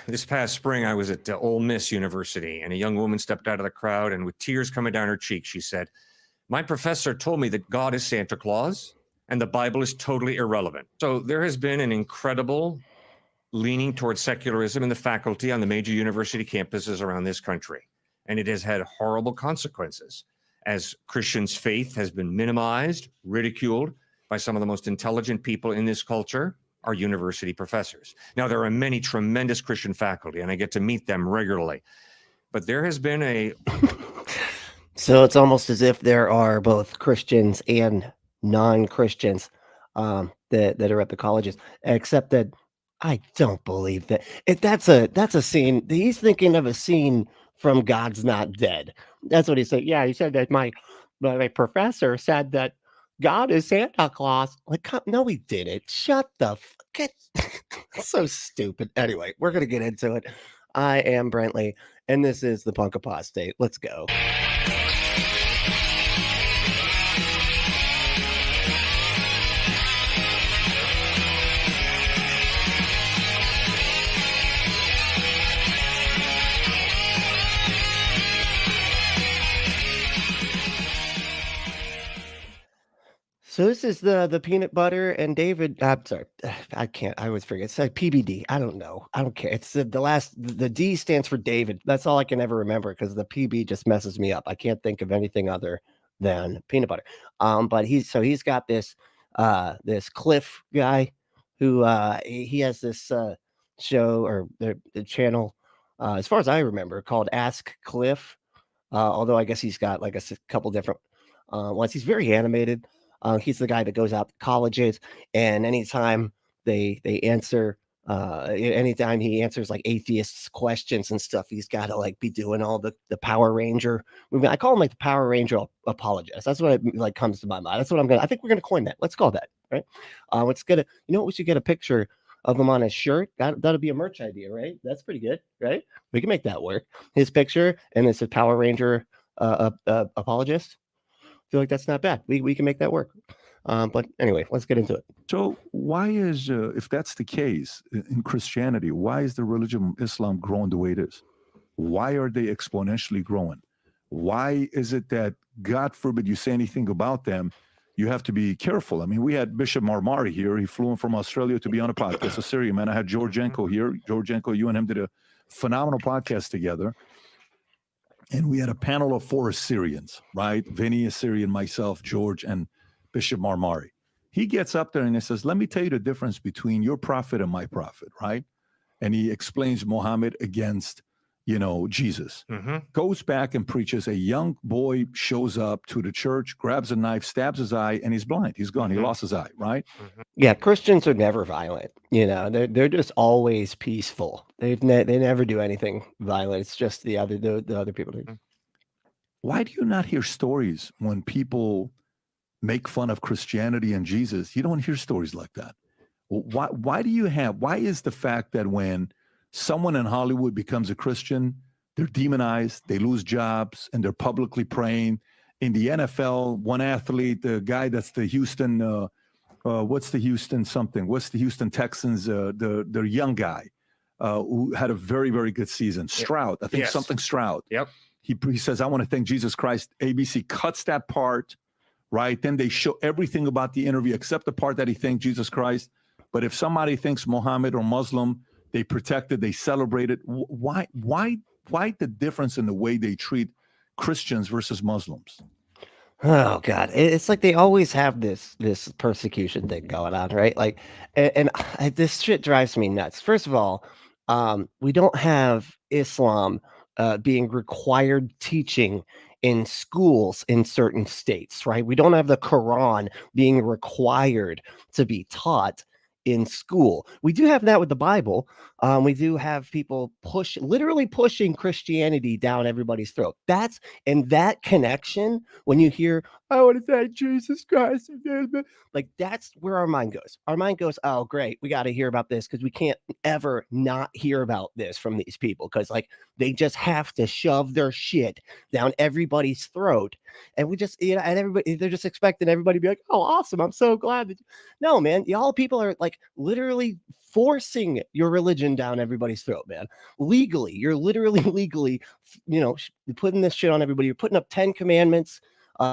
this past spring, I was at Ole Miss University, and a young woman stepped out of the crowd, and with tears coming down her cheek, she said, "My professor told me that God is Santa Claus and the Bible is totally irrelevant." So there has been an incredible leaning towards secularism in the faculty on the major university campuses around this country. And it has had horrible consequences as Christians' faith has been minimized, ridiculed by some of the most intelligent people in this culture, our university professors. Now, there are many tremendous Christian faculty, and I get to meet them regularly. But there has been a... So it's almost as if there are both Christians and non-Christians that are at the colleges, except that I don't believe that. That's a scene. He's thinking of a scene from God's Not Dead. That's what he said. Yeah, he said that my professor said that God is Santa Claus. Like, no, he didn't. Shut the fuck. So stupid. Anyway, we're gonna get into it. I am Brentley, and this is the Punk Apostate. Let's go. So this is the peanut butter and David. I'm sorry, I can't. I always forget. It's like PBD. I don't know. I don't care. It's the D stands for David. That's all I can ever remember because the PB just messes me up. I can't think of anything other than peanut butter. But he's got this Cliffe guy who he has this show or the channel as far as I remember called Ask Cliffe. Although I guess he's got like a couple different ones. He's very animated. He's the guy that goes out to colleges, and anytime they answer, anytime he answers like atheists' questions and stuff, he's got to like be doing all the Power Ranger movement. I call him like the Power Ranger apologist. That's what it like comes to my mind. That's what I think we're gonna coin that. Let's call that, right? Let's get a. You know what? We should get a picture of him on his shirt. That'll be a merch idea, right? That's pretty good, right? We can make that work. His picture, and it's a Power Ranger apologist. Feel like that's not bad. We can make that work. But anyway, let's get into it. So why is, if that's the case in Christianity, why is the religion of Islam growing the way it is? Why are they exponentially growing? Why is it that, God forbid you say anything about them, you have to be careful? I mean, we had Bishop Marmari here. He flew in from Australia to be on a podcast, a Syrian man. I had Georgienko here. Georgienko, you and him did a phenomenal podcast together. And we had a panel of 4 Assyrians, right? Vinny, Assyrian, myself, George, and Bishop Marmari. He gets up there and he says, let me tell you the difference between your prophet and my prophet, right? And he explains Muhammad against, Jesus. Mm-hmm. Goes back and preaches. A young boy shows up to the church, grabs a knife, stabs his eye, and he's blind. He's gone. Mm-hmm. He lost his eye, right? Mm-hmm. Yeah, Christians are never violent. They're just always peaceful. They never do anything violent. It's just the other people do. Why do you not hear stories when people make fun of Christianity and Jesus? You don't hear stories like that. Why is the fact that when someone in Hollywood becomes a Christian, they're demonized, they lose jobs, and they're publicly praying? In the NFL, one athlete, the guy that's the Houston, what's the Houston Texans, the young guy who had a very, very good season, Stroud, I think. Yes. Something Stroud. Yep. He says, I want to thank Jesus Christ. ABC cuts that part, right? Then they show everything about the interview except the part that he thanked Jesus Christ. But if somebody thinks Mohammed or Muslim, they protect it, they celebrate it. Why the difference in the way they treat Christians versus Muslims? Oh God, it's like they always have this persecution thing going on, right? Like, and this shit drives me nuts. First of all, we don't have Islam being required teaching in schools in certain states, right? We don't have the Quran being required to be taught in school. We do have that with the Bible. We do have people literally pushing Christianity down everybody's throat. And that connection, when you hear I want to thank Jesus Christ. Like, that's where our mind goes. Our mind goes, oh, great. We got to hear about this because we can't ever not hear about this from these people because, like, they just have to shove their shit down everybody's throat. And we just, you know, and everybody, they're just expecting everybody to be like, oh, awesome. I'm so glad that. No, man, y'all people are like literally forcing your religion down everybody's throat, man. Legally, you're literally legally, you know, putting this shit on everybody. You're putting up 10 commandments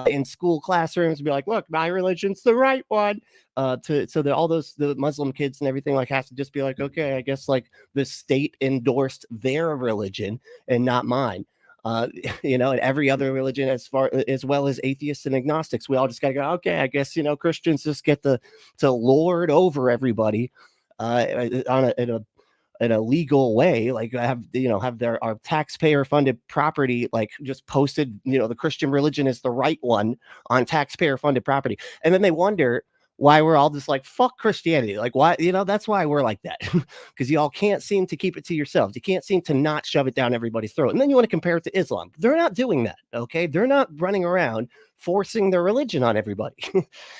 in school classrooms and be like, look, my religion's the right one. So that all the Muslim kids and everything like have to just be like, okay, I guess like the state endorsed their religion and not mine. You know, and every other religion as well as atheists and agnostics, we all just gotta go, okay, I guess, you know, Christians just get to lord over everybody in a legal way, like have our taxpayer funded property like just posted, you know, the Christian religion is the right one on taxpayer funded property, and then they wonder why we're all just like fuck Christianity. Like, why, you know, that's why we're like that, because y'all can't seem to keep it to yourselves. You can't seem to not shove it down everybody's throat, and then you want to compare it to Islam. They're not doing that. Okay, they're not running around forcing their religion on everybody.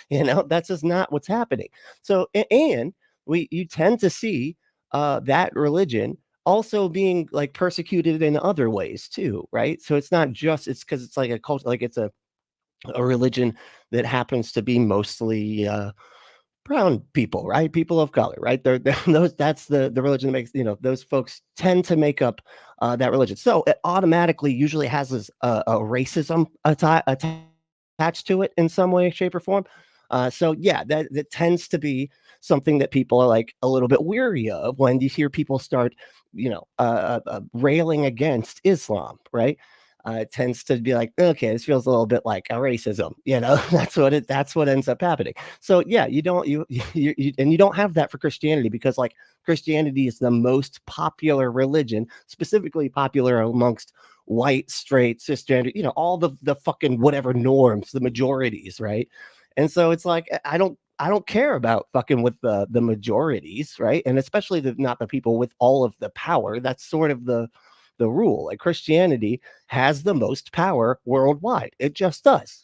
You know, that's just not what's happening. So, and you tend to see that religion also being like persecuted in other ways too, right? So it's not just, it's because it's like a culture, like it's a religion that happens to be mostly brown people, right? People of color, right? They're those, that's the religion that makes, you know, those folks tend to make up that religion. So it automatically usually has this a racism attached to it in some way, shape, or form. So yeah, that tends to be something that people are like a little bit weary of when you hear people start, you know, railing against Islam, right? It tends to be like, okay, this feels a little bit like a racism, you know. That's what ends up happening. So yeah, you don't have that for Christianity, because like Christianity is the most popular religion, specifically popular amongst white, straight, cisgender, you know, all the fucking whatever norms, the majorities, right? And so it's like I don't care about fucking with the majorities, right? And especially not the people with all of the power. That's sort of the rule. Like Christianity has the most power worldwide. It just does.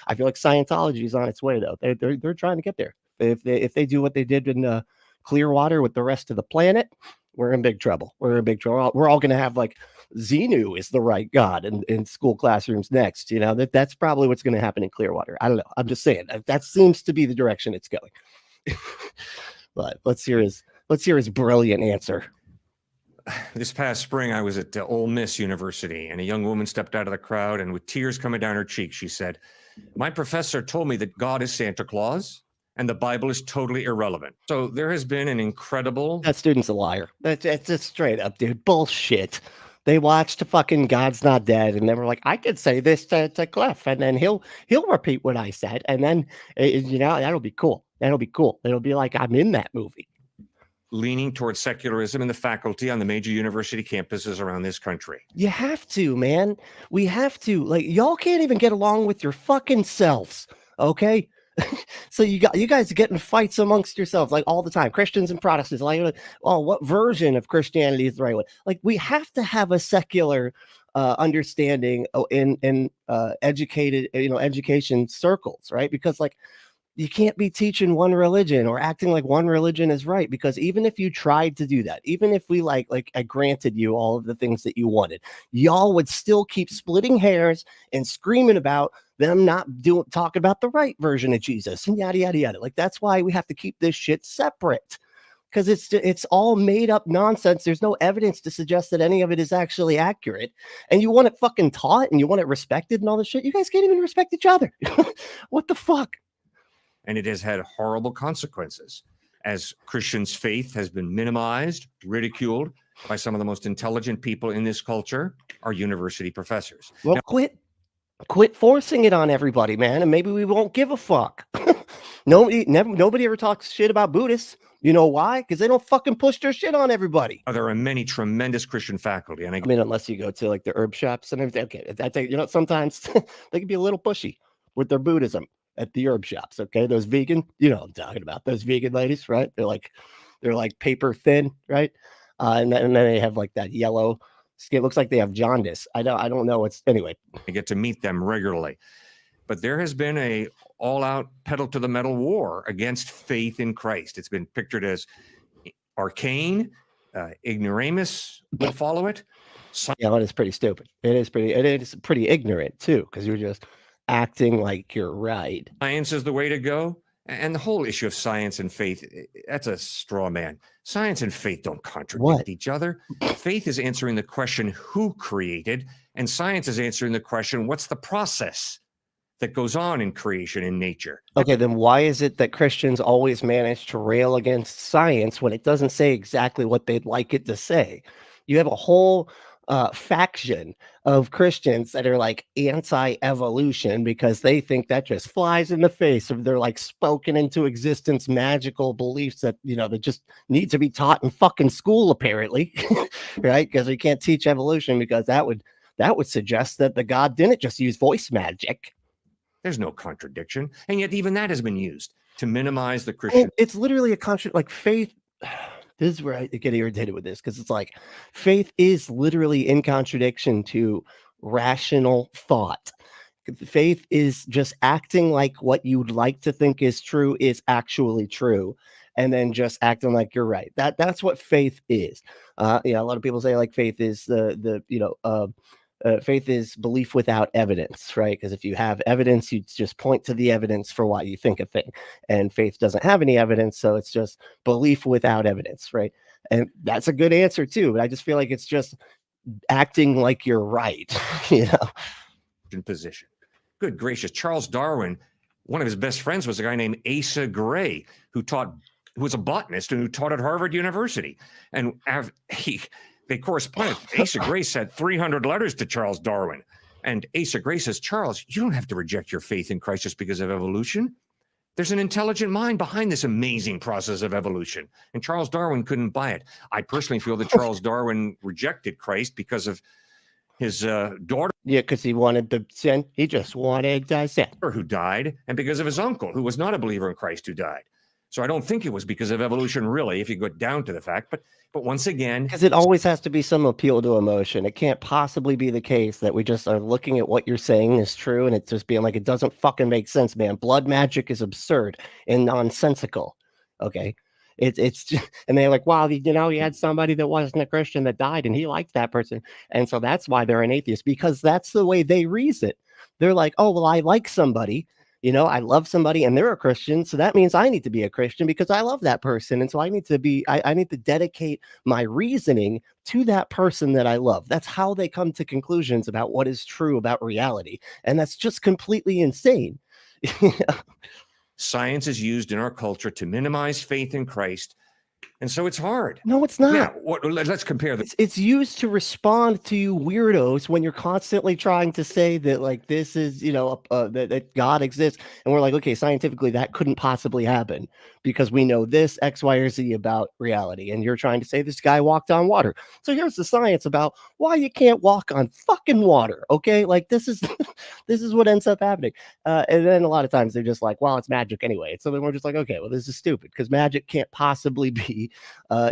I feel like Scientology is on its way though. They're trying to get there. If they do what they did in Clearwater with the rest of the planet, we're in big trouble. We're in big trouble. We're all going to have like Xenu is the right God in school classrooms next. You know, that's probably what's going to happen in Clearwater. I don't know. I'm just saying that seems to be the direction it's going. But let's hear his brilliant answer. This past spring, I was at Ole Miss University, and a young woman stepped out of the crowd, and with tears coming down her cheeks, she said, my professor told me that God is Santa Claus and the Bible is totally irrelevant. So there has been an incredible... That student's a liar. That's just straight up, dude. Bullshit. They watched fucking God's Not Dead, and they were like, I could say this to Cliff, and then he'll repeat what I said, and then, you know, that'll be cool. That'll be cool. It'll be like I'm in that movie. Leaning towards secularism in the faculty on the major university campuses around this country. You have to, man. We have to. Like, y'all can't even get along with your fucking selves, okay? So you guys get in fights amongst yourselves like all the time. Christians and Protestants, like, oh, what version of Christianity is the right one? Like, we have to have a secular understanding in educated, you know, education circles, right? Because like, you can't be teaching one religion or acting like one religion is right, because even if you tried to do that, even if we like I granted you all of the things that you wanted, y'all would still keep splitting hairs and screaming about them not talking about the right version of Jesus and yada yada yada. Like, that's why we have to keep this shit separate, because it's all made up nonsense. There's no evidence to suggest that any of it is actually accurate, and you want it fucking taught and you want it respected and all this shit. You guys can't even respect each other. What the fuck? And it has had horrible consequences, as Christians' faith has been minimized, ridiculed by some of the most intelligent people in this culture, our university professors. Well, now, quit forcing it on everybody, man, and maybe we won't give a fuck. Nobody ever talks shit about Buddhists. You know why? Because they don't fucking push their shit on everybody. There are many tremendous Christian faculty, and I mean, unless you go to like the herb shops and everything. Okay, I think, you know, sometimes they can be a little pushy with their Buddhism at the herb shops. Okay, those vegan, you know what I'm talking about, those vegan ladies, right? They're like paper thin, right? And then they have like that yellow skin. It looks like they have jaundice. I don't know what's, anyway. I get to meet them regularly. but there has been a all-out pedal to the metal war against faith in Christ. It's been pictured as arcane, ignoramus would follow it. Yeah, well, it's pretty stupid. It is pretty ignorant too, because you're just acting like you're right. Science is the way to go. And the whole issue of science and faith, that's a straw man. Science and faith don't contradict each other. Faith is answering the question, who created? And science is answering the question, what's the process that goes on in creation in nature? Okay, then why is it that Christians always manage to rail against science when it doesn't say exactly what they'd like it to say? You have a whole faction of Christians that are like anti-evolution because they think that just flies in the face of their like spoken into existence magical beliefs that, you know, that just need to be taught in fucking school apparently, right? Because we can't teach evolution because that would suggest that the God didn't just use voice magic. There's no contradiction. And yet even that has been used to minimize the Christian. It's literally a contradiction. Like faith, this is where I get irritated with this, because it's like faith is literally in contradiction to rational thought. Faith is just acting like what you'd like to think is true is actually true, and then just acting like you're right. That's what faith is. A lot of people say like faith is faith is belief without evidence, right? Because if you have evidence, you just point to the evidence for why you think a thing. And faith doesn't have any evidence, so it's just belief without evidence, right? And that's a good answer too, but I just feel like it's just acting like you're right, you know? Position. Good gracious. Charles Darwin, one of his best friends was a guy named Asa Gray, who was a botanist and who taught at Harvard University. And they corresponded. Asa Gray sent 300 letters to Charles Darwin. And Asa Gray says, Charles, you don't have to reject your faith in Christ just because of evolution. There's an intelligent mind behind this amazing process of evolution. And Charles Darwin couldn't buy it. I personally feel that Charles Darwin rejected Christ because of his daughter. Yeah, because he wanted to sin. He just wanted to sin. Who died, and because of his uncle, who was not a believer in Christ, who died. So I don't think it was because of evolution, really, if you go down to the fact. But once again, because it always has to be some appeal to emotion. It can't possibly be the case that we just are looking at what you're saying is true, and it's just being like, it doesn't fucking make sense, man. Blood magic is absurd and nonsensical. Okay, it's just, and they're like, wow, you had somebody that wasn't a Christian that died, and he liked that person, and so that's why they're an atheist, because that's the way they reason. They're like, oh well, I like somebody. I love somebody and they're a Christian. So that means I need to be a Christian because I love that person. And so I need to I need to dedicate my reasoning to that person that I love. That's how they come to conclusions about what is true about reality. And that's just completely insane. Science is used in our culture to minimize faith in Christ. And so it's hard. No, it's not. Now, let's compare it's used to respond to you weirdos when you're constantly trying to say that like this is, that God exists. And we're like, okay, scientifically, that couldn't possibly happen because we know this X, Y, or Z about reality. And you're trying to say this guy walked on water. So here's the science about why you can't walk on fucking water. Okay. Like this is what ends up happening. And then a lot of times they're just like, well, it's magic anyway. So then we're just like, okay, well, this is stupid because magic can't possibly be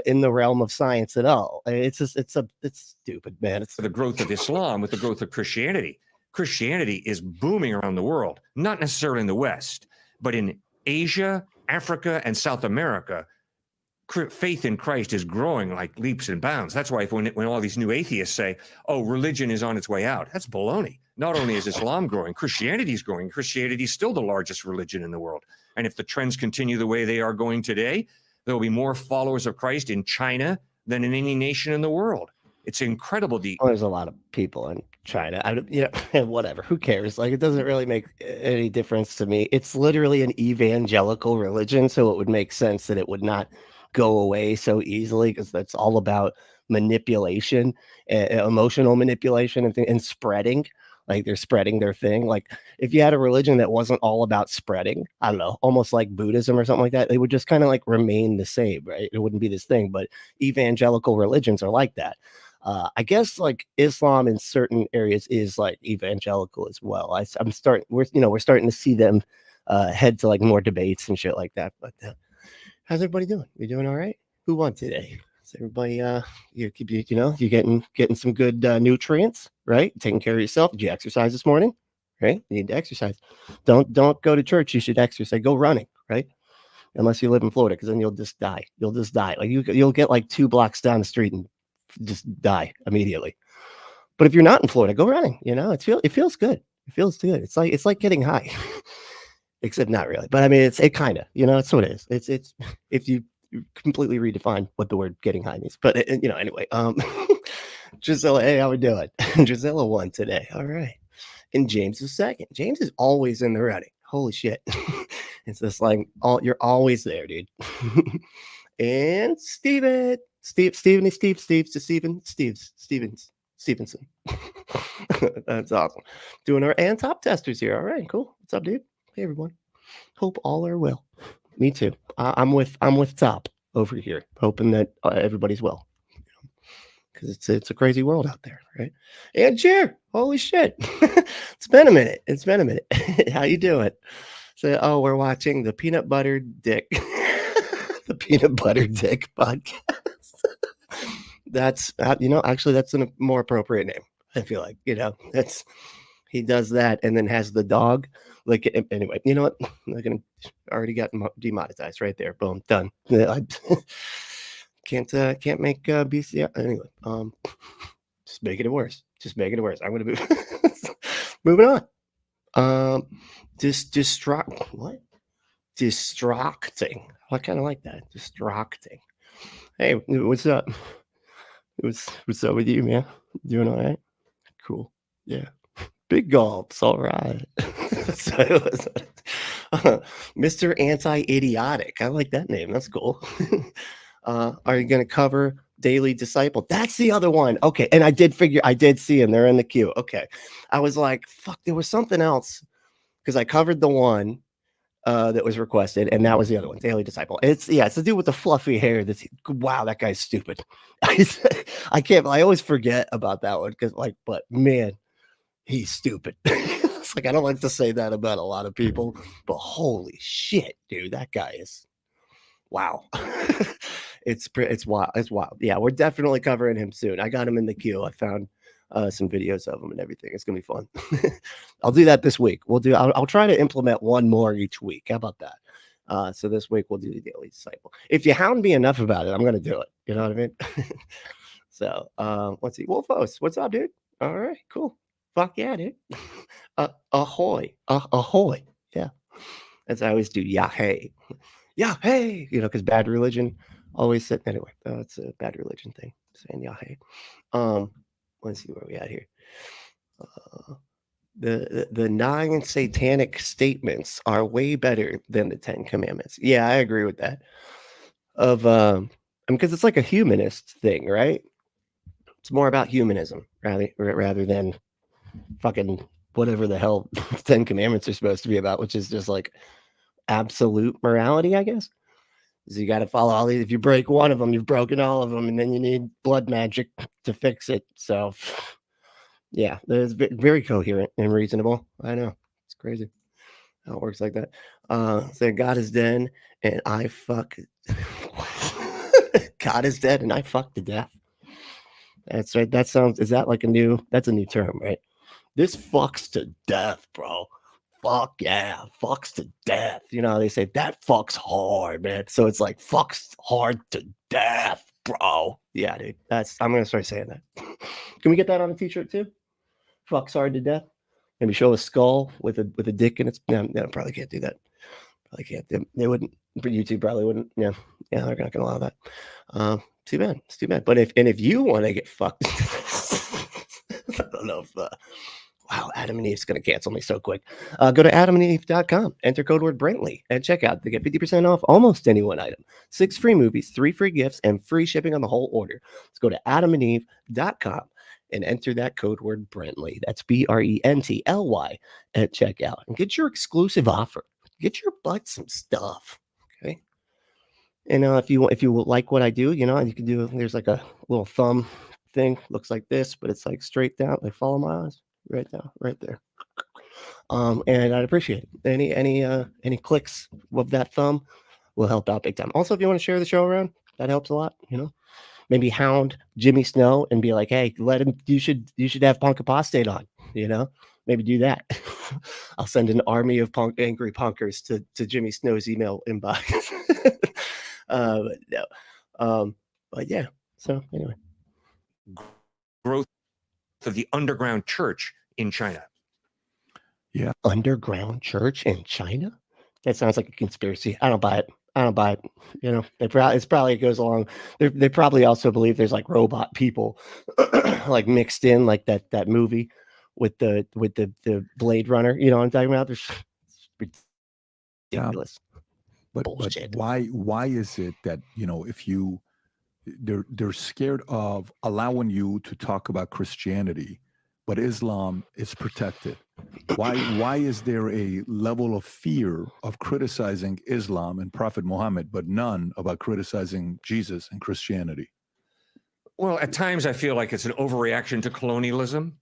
in the realm of science at all. It's stupid, man. It's the growth of Islam with the growth of Christianity. Christianity is booming around the world, not necessarily in the West, but in Asia, Africa, and South America. Faith in Christ is growing like leaps and bounds. That's why when all these new atheists say, oh, religion is on its way out, that's baloney. Not only is Islam growing, Christianity is growing. Christianity is still the largest religion in the world. And if the trends continue the way they are going today, there will be more followers of Christ in China than in any nation in the world. It's incredible. There's a lot of people in China. Whatever. Who cares? Like, it doesn't really make any difference to me. It's literally an evangelical religion, so it would make sense that it would not go away so easily because that's all about manipulation, emotional manipulation, and spreading. Like they're spreading their thing. Like if you had a religion that wasn't all about spreading, I don't know, almost like Buddhism or something like that, they would just kind of like remain the same, right? It wouldn't be this thing, but evangelical religions are like that. I guess like Islam in certain areas is like evangelical as well. We're starting to see them head to like more debates and shit like that. But how's everybody doing? You doing all right? Who won today? Is everybody you're getting some good nutrients, right? Taking care of yourself. Did you exercise this morning? right? You need to exercise. Don't go to church. You should exercise. Go running, right? Unless you live in Florida, because then you'll just die. You'll just die. Like you'll get like 2 blocks down the street and just die immediately. But if you're not in Florida, go running. You know, it feels good. It feels good. It's like getting high, except not really. But I mean, it kind of, you know, that's what it is. It's if you completely redefine what the word getting high means. But you know, anyway, Gisela, hey, how we doing? Gisela won today. All right. And James is second. James is always in the running. Holy shit. It's just like you're always there, dude. And Steven. Stevenson. That's awesome. Doing our and top testers here. All right, cool. What's up, dude? Hey everyone. Hope all are well. Me too. I'm with Top over here, hoping that everybody's well. Because it's a crazy world out there, right? And Jer, holy shit. It's been a minute. How you doing? So, oh, we're watching the Peanut Butter Dick. The Peanut Butter Dick podcast. That's you know, actually that's a more appropriate name. I feel like, you know, he does that and then has the dog. Like anyway, you know what? I'm gonna already got demonetized right there. Boom, done. I can't make BC anyway. Just making it worse. I'm gonna move. Moving on. Distracting. I kind of like that. Distracting. Hey, what's up? What's up with you, man? Doing all right? Cool. Yeah. Big gulps. All right. Mr. Anti-Idiotic. I like that name. That's cool. Are you going to cover Daily Disciple? That's the other one. Okay. And I did see them. They're in the queue. Okay. I was like, fuck, there was something else because I covered the one that was requested, and that was the other one, Daily Disciple. It's the dude with the fluffy hair. Wow, that guy's stupid. I always forget about that one because, like, but man, he's stupid. It's like I don't like to say that about a lot of people, but holy shit, dude, that guy is wow. It's wild. It's wild. Yeah, we're definitely covering him soon. I got him in the queue. I found some videos of them and everything. It's gonna be fun. I'll do that this week. I'll try to implement one more each week. How about that? So this week we'll do the Daily Disciple. If you hound me enough about it, I'm gonna do it. You know what I mean? So let's see. Wolfos, what's up, dude? All right, cool. Fuck yeah, dude. Ahoy. Ahoy. Yeah. As I always do, yeah, hey. Yeah, hey. You know, because Bad Religion always said anyway. It's a Bad Religion thing. Saying yeah, hey. Let's see where we at here. The 9 satanic statements are way better than the 10 commandments. Yeah, I agree with that. Because it's like a humanist thing, right? It's more about humanism rather than fucking whatever the hell 10 commandments are supposed to be about, which is just like absolute morality, I guess. So you got to follow all these. If you break one of them, you've broken all of them, and then you need blood magic to fix it. So, yeah, it's very coherent and reasonable. I know, it's crazy how it works like that. So God is dead, and I fuck. God is dead, and I fuck to death. That's right. That's a new term, right? This fucks to death, bro. Fuck yeah, fucks to death. You know, they say that fucks hard, man. So it's like fucks hard to death, bro. Yeah, dude. I'm gonna start saying that. Can we get that on a t-shirt too? Fucks hard to death. Maybe show a skull with a dick in its. No, probably can't do that. Probably can't. They wouldn't. YouTube probably wouldn't. Yeah, they're not gonna allow that. Too bad. It's too bad. But if you want to get fucked, I don't know if. Wow, Adam and Eve's going to cancel me so quick. Go to adamandeve.com, enter code word Brantley, and check out to get 50% off almost any one item. 6 free movies, 3 free gifts, and free shipping on the whole order. Let's go to adamandeve.com and enter that code word Brantley. That's BRENTLY at checkout. And get your exclusive offer. Get your butt some stuff. Okay. And if you like what I do, you know, you can do, there's like a little thumb thing. Looks like this, but it's like straight down. Like follow my eyes. Right now, right there. And I'd appreciate it. Any clicks of that thumb will help out big time. Also, if you want to share the show around, that helps a lot. You know, maybe hound Jimmy Snow and be like, hey, let him. You should have Punk Apostate on. You know, maybe do that. I'll send an army of angry punkers to Jimmy Snow's email inbox. But no. But yeah. So anyway, Growth of the underground church in China. underground church in China? That sounds like a conspiracy. I don't buy it. I don't buy it. You know, it's probably goes along. They probably also believe there's like robot people, like mixed in, like that movie with the Blade Runner. You know what I'm talking about? There's ridiculous. But Bullshit. why is it that, you know, if you they're scared of allowing you to talk about Christianity, but Islam is protected? Why is there a level of fear of criticizing Islam and Prophet Muhammad, but none about criticizing Jesus and Christianity? Well, at times I feel like it's an overreaction to colonialism.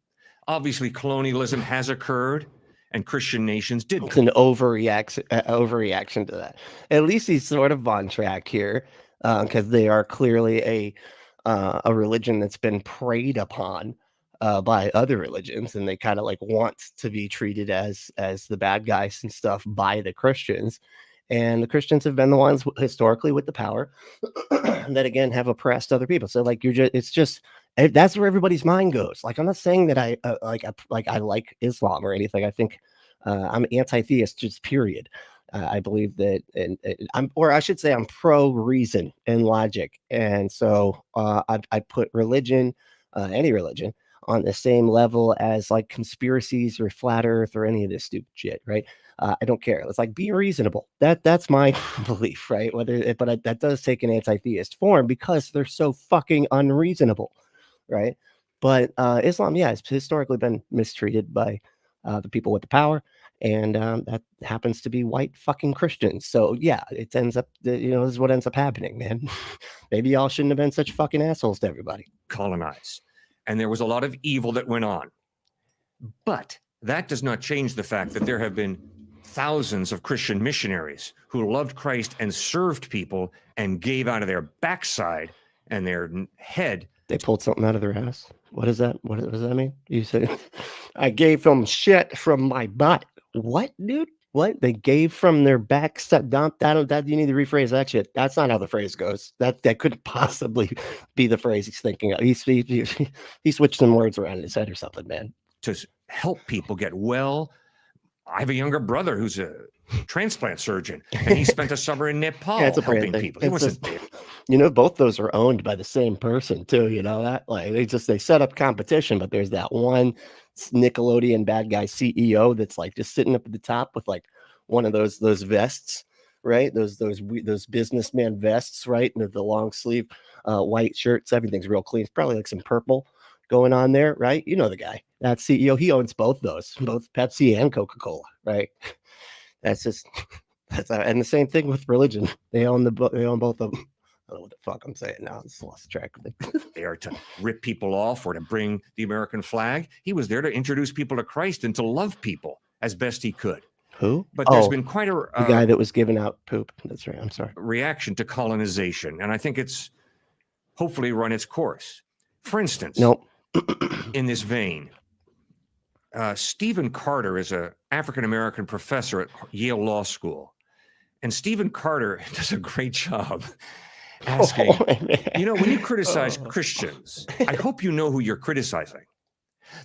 Obviously, colonialism has occurred, and Christian nations did. It's an overreaction to that. At least he's sort of on track here, because they are clearly a religion that's been preyed upon by other religions, and they kind of like want to be treated as the bad guys and stuff by the Christians. And the Christians have been the ones historically with the power that again have oppressed other people. So like that's where everybody's mind goes. Like, I'm not saying that I like Islam or anything. I think I'm anti-theist, just period. I believe that, I'm pro reason and logic, and so I put religion, any religion, on the same level as like conspiracies or flat Earth or any of this stupid shit, right? I don't care. It's like, be reasonable. That's my belief, right? That does take an anti-theist form because they're so fucking unreasonable, right? But Islam, yeah, has historically been mistreated by the people with the power, and that happens to be white fucking Christians. So yeah, it ends up, this is what ends up happening, man. Maybe y'all shouldn't have been such fucking assholes to everybody. Colonize. And there was a lot of evil that went on. But that does not change the fact that there have been thousands of Christian missionaries who loved Christ and served people and gave out of their backside and their head. They pulled something out of their ass. What is that? What does that mean? You said, I gave them shit from my butt. What, dude? What? They gave from their backside? That you need to rephrase that shit. That's not how the phrase goes. That couldn't possibly be the phrase he's thinking of. He switched some words around in his head or something, man. To help people get well. I have a younger brother who's a transplant surgeon, and he spent a summer in Nepal helping people. Both those are owned by the same person too. You know that? Like they set up competition, but there's that one Nickelodeon bad guy CEO that's like just sitting up at the top with like one of those vests, right? Those businessman vests, right? And the long sleeve white shirts. Everything's real clean. It's probably like some purple going on there, right? You know the guy. That CEO, he owns both Pepsi and Coca-Cola, right? And the same thing with religion. They own both of them. I don't know what the fuck I'm saying now. I just lost track of it. They are to rip people off or to bring the American flag. He was there to introduce people to Christ and to love people as best he could. Who? But there's been quite the guy that was giving out poop. That's right. I'm sorry. Reaction to colonization, and I think it's hopefully run its course. For instance, nope. In this vein, Stephen Carter is an African-American professor at Yale Law School. And Stephen Carter does a great job asking, when you criticize Christians, I hope you know who you're criticizing.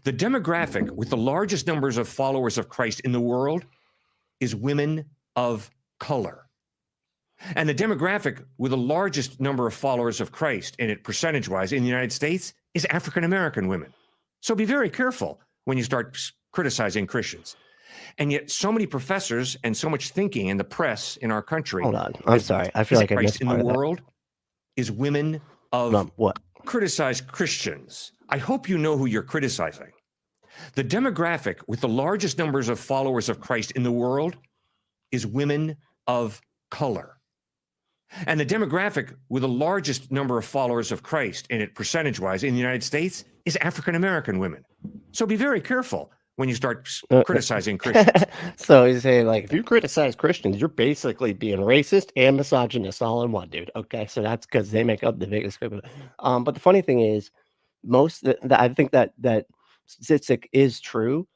The demographic with the largest numbers of followers of Christ in the world is women of color. And the demographic with the largest number of followers of Christ in it percentage-wise in the United States is African-American women. So be very careful when you start criticizing Christians. And yet so many professors and so much thinking in the press in our country. Hold on. I'm sorry. I feel like I missed in the world is women of what? Criticize Christians. I hope you know who you're criticizing. The demographic with the largest numbers of followers of Christ in the world is women of color. And the demographic with the largest number of followers of Christ in it percentage-wise in the United States is African-American women. So be very careful when you start criticizing Christians. So he's saying, like, if you criticize Christians, you're basically being racist and misogynist all in one, dude. Okay, so that's because they make up the biggest group. But the funny thing is, I think that statistic is true,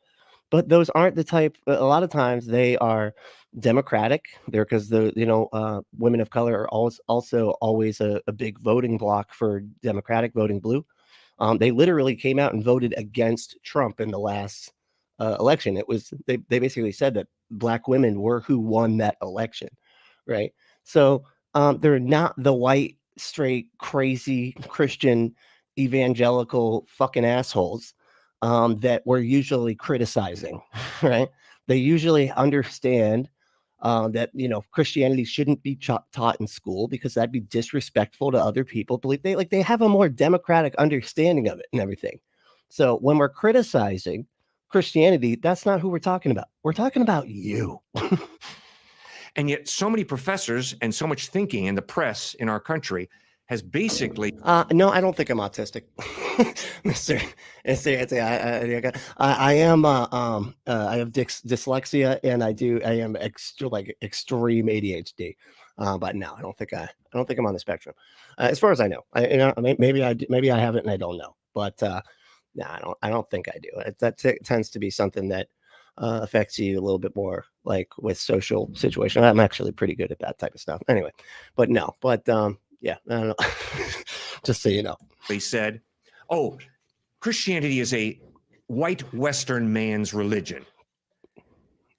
but those aren't the type. A lot of times they are democratic. They're because women of color are also always a big voting block for Democratic, voting blue. They literally came out and voted against Trump in the last election. It was they basically said that black women were who won that election, right? So they're not the white, straight, crazy Christian evangelical fucking assholes that we're usually criticizing, right? They usually understand that Christianity shouldn't be taught in school because that'd be disrespectful to other people. Believe they have a more democratic understanding of it and everything. So when we're criticizing Christianity, that's not who we're talking about. We're talking about you. And yet so many professors and so much thinking in the press in our country has basically no, I don't think I'm autistic. Mr. I am I have dyslexia, and I am extreme ADHD. But no, I don't think I'm on the spectrum. As far as I know. Maybe I haven't and I don't know. But no, I don't think I do. That tends to be something that affects you a little bit more, like with social situation. I'm actually pretty good at that type of stuff. Anyway, but no, yeah, I don't know. Just so you know. They said, oh, Christianity is a white Western man's religion.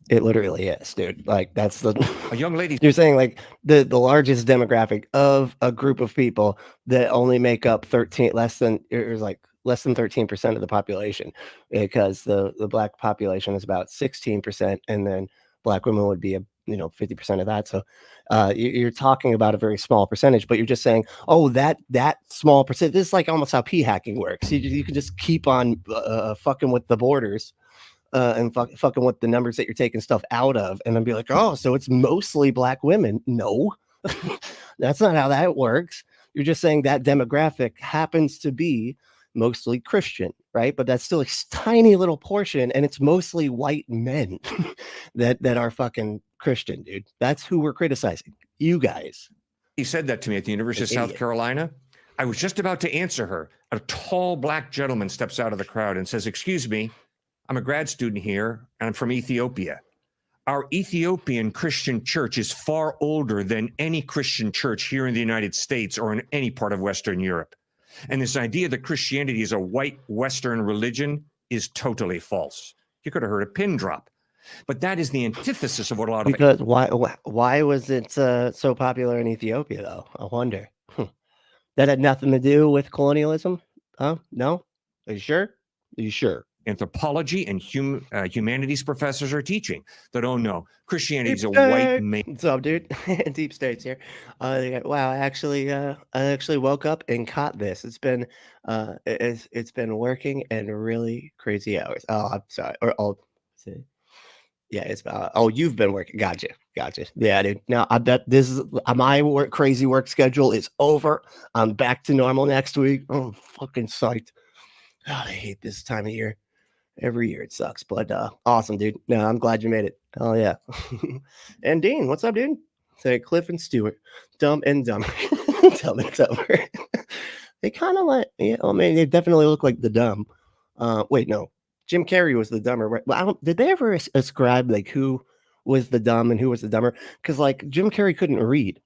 It literally is, dude. Like that's a young lady. You're saying like the largest demographic of a group of people that only make up less than 13% of the population, because the black population is about 16%, and then black women would be 50% of that. So you're talking about a very small percentage, but you're just saying, oh, that small percent. This is like almost how p-hacking works. You can just keep on fucking with the borders and fucking with the numbers that you're taking stuff out of, and then be like, oh, so it's mostly black women. No, that's not how that works. You're just saying that demographic happens to be mostly Christian, right? But that's still a tiny little portion, and it's mostly white men that are fucking Christian, dude. That's who we're criticizing. You guys. He said that to me at the University of South Carolina. I was just about to answer her. A tall black gentleman steps out of the crowd and says, excuse me, I'm a grad student here, and I'm from Ethiopia. Our Ethiopian Christian church is far older than any Christian church here in the United States or in any part of Western Europe. And this idea that Christianity is a white Western religion is totally false. You could have heard a pin drop. But that is the antithesis of what a lot of... Because why was it so popular in Ethiopia, though? I wonder. That had nothing to do with colonialism? No? Are you sure? Are you sure? Anthropology and humanities professors are teaching that, oh no, Christianity is a white man. What's up, dude? Deep States here. Wow, I actually woke up and caught this. It's been working in really crazy hours. Oh, I'm sorry. Yeah, it's you've been working. Gotcha. Yeah, dude. Now I bet this is my crazy work schedule is over. I'm back to normal next week. I'm fucking psyched. God, I hate this time of year. Every year it sucks, but awesome, dude. No, I'm glad you made it. Oh yeah. And Dean, what's up, dude? Say Cliff and Stewart, Dumb and Dumber. Dumb and Dumber. They kind of they definitely look like the dumb. Wait, no. Jim Carrey was the dumber. Right? Well, did they ever ascribe like who was the dumb and who was the dumber? Because like Jim Carrey couldn't read